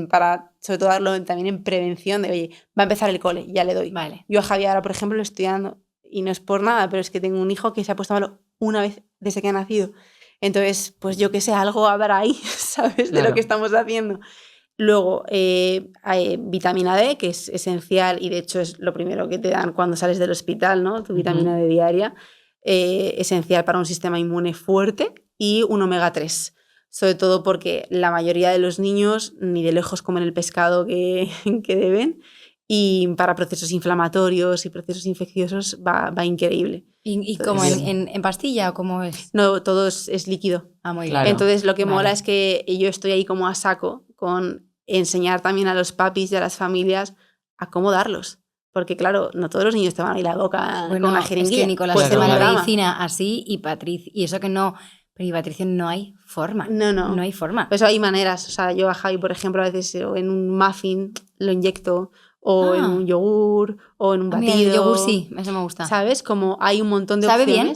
para, sobre todo, darlo también en prevención de, oye, va a empezar el cole, ya le doy. Vale. Yo a Javier ahora, por ejemplo, lo estoy dando y no es por nada, pero es que tengo un hijo que se ha puesto malo una vez desde que ha nacido. Entonces, pues yo que sé, algo habrá ahí, ¿sabes? De lo que estamos haciendo. Luego, hay vitamina D, que es esencial y de hecho es lo primero que te dan cuando sales del hospital, ¿no? Tu vitamina D diaria, esencial para un sistema inmune fuerte, y un omega 3. Sobre todo porque la mayoría de los niños ni de lejos comen el pescado que deben, y para procesos inflamatorios y procesos infecciosos va increíble. ¿Y cómo en pastilla o cómo es? No, todo es líquido. Ah, muy bien. Claro. Entonces lo que mola es que yo estoy ahí como a saco con enseñar también a los papis y a las familias a cómo darlos. Porque claro, no todos los niños te van a abrir la boca con una jeringuilla. Es que Nicolás se va a la medicina así y Patricia, y eso que no, pero y Patricia no hay forma. No hay forma. Pues hay maneras, o sea, yo a Javi, por ejemplo, a veces en un muffin lo inyecto, o en un yogur, o en un batido. Mira, el yogur sí, eso me gusta. ¿Sabes? Como hay un montón de opciones. ¿Sabe bien?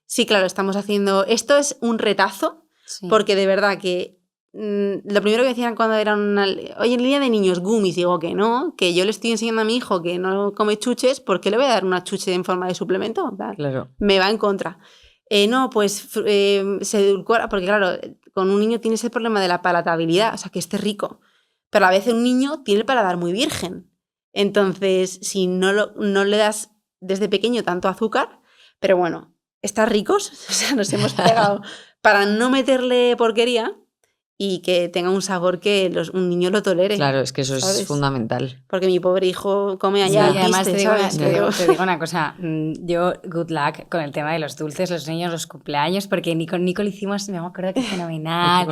Sí, claro, estamos haciendo... Esto es un retazo, porque de verdad que lo primero que decían cuando eran oye, en línea de niños, gummies, digo que no, que yo le estoy enseñando a mi hijo que no come chuches, ¿por qué le voy a dar una chuche en forma de suplemento? Claro. Me va en contra. No, pues se edulcora, porque claro, con un niño tienes el problema de la palatabilidad, o sea, que esté rico, pero a veces un niño tiene el paladar muy virgen. Entonces, si no le das desde pequeño tanto azúcar, pero bueno, están ricos, o sea, nos hemos pegado para no meterle porquería y que tenga un sabor que un niño lo tolere. Claro, es que eso ¿sabes? Es fundamental. Porque mi pobre hijo come allá. Sí, y además te digo una cosa, yo good luck con el tema de los dulces, los niños, los cumpleaños, porque con Nico lo hicimos, me acuerdo que fenomenal,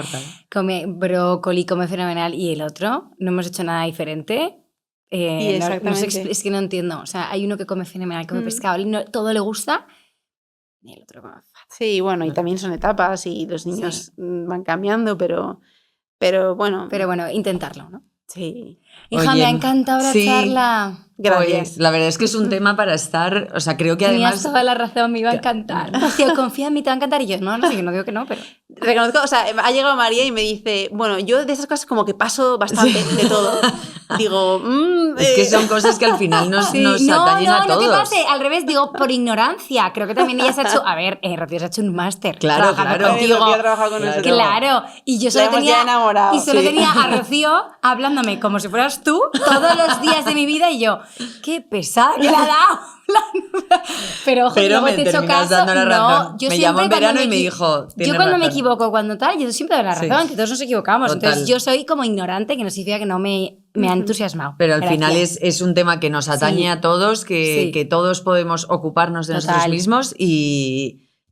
come brócoli, come fenomenal, y el otro, no hemos hecho nada diferente. Es que no entiendo, o sea, hay uno que come fenomenal, come pescado, todo le gusta, y el otro come fatal. Sí, bueno, y también son etapas y los niños van cambiando, pero bueno. Pero bueno, intentarlo, ¿no? Sí. Hija, me ha encantado la charla. Gracias. Pues, la verdad es que es un tema para estar, o sea, creo que tenías además... toda la razón, me iba a encantar. Rocío, confía en mí, te va a encantar. Y yo, no sé, no digo que no, pero... Reconozco, o sea, ha llegado María y me dice, bueno, yo de esas cosas como que paso bastante de todo. Digo, es que son cosas que al final nos atañen a todos. No te pase, al revés, digo, por ignorancia. Creo que también ella se ha hecho, a ver, Rocío se ha hecho un máster. Claro. Contigo. Rocío ha trabajado con nosotros. Claro, y yo solo tenía a Rocío hablándome como si fueras tú todos los días de mi vida y yo, qué pesada que la ha dado. Pero ojo, luego me te he hecho terminas caso. dando la razón. No, yo me llamó en verano y me dijo, yo cuando me equivoco, cuando tal, yo siempre doy la razón, que todos nos equivocamos. Total. Entonces yo soy como ignorante, que no significa que no me ha entusiasmado. Pero al final es un tema que nos atañe a todos, que todos podemos ocuparnos de nosotros mismos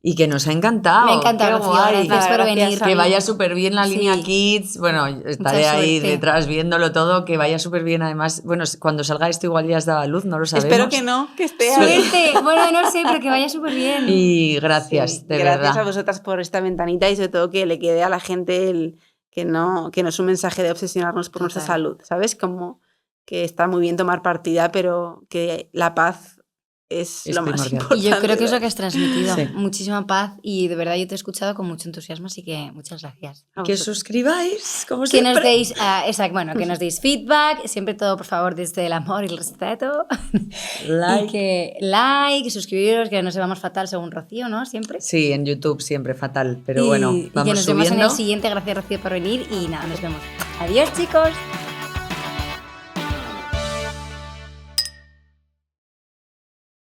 y que nos ha encantado. Me ha encantado, Rocío, gracias por venir. Que vaya súper bien la línea Kids. Bueno, estaré ahí detrás viéndolo todo, que vaya súper bien. Además, bueno, cuando salga esto igual ya has dado a luz, no lo sabemos. Espero que no, que esté suerte. Bueno, no sé, pero que vaya súper bien. Y gracias, de verdad. Gracias a vosotras por esta ventanita y sobre todo que le quede a la gente que no es un mensaje de obsesionarnos por nuestra salud, ¿sabes? Como que está muy bien tomar partida, pero que la paz es lo más importante. Y yo creo que es lo que has transmitido, muchísima paz, y de verdad yo te he escuchado con mucho entusiasmo, así que muchas gracias. Que suscribáis, como que siempre. Nos deis, que nos deis feedback, siempre todo por favor desde el amor y el respeto. Y suscribiros, que nos llevamos fatal según Rocío, ¿no? Siempre. Sí, en YouTube siempre fatal, pero bueno, vamos y que nos subiendo. vemos en el siguiente. Gracias, Rocío, por venir y nada, nos vemos. Adiós, chicos.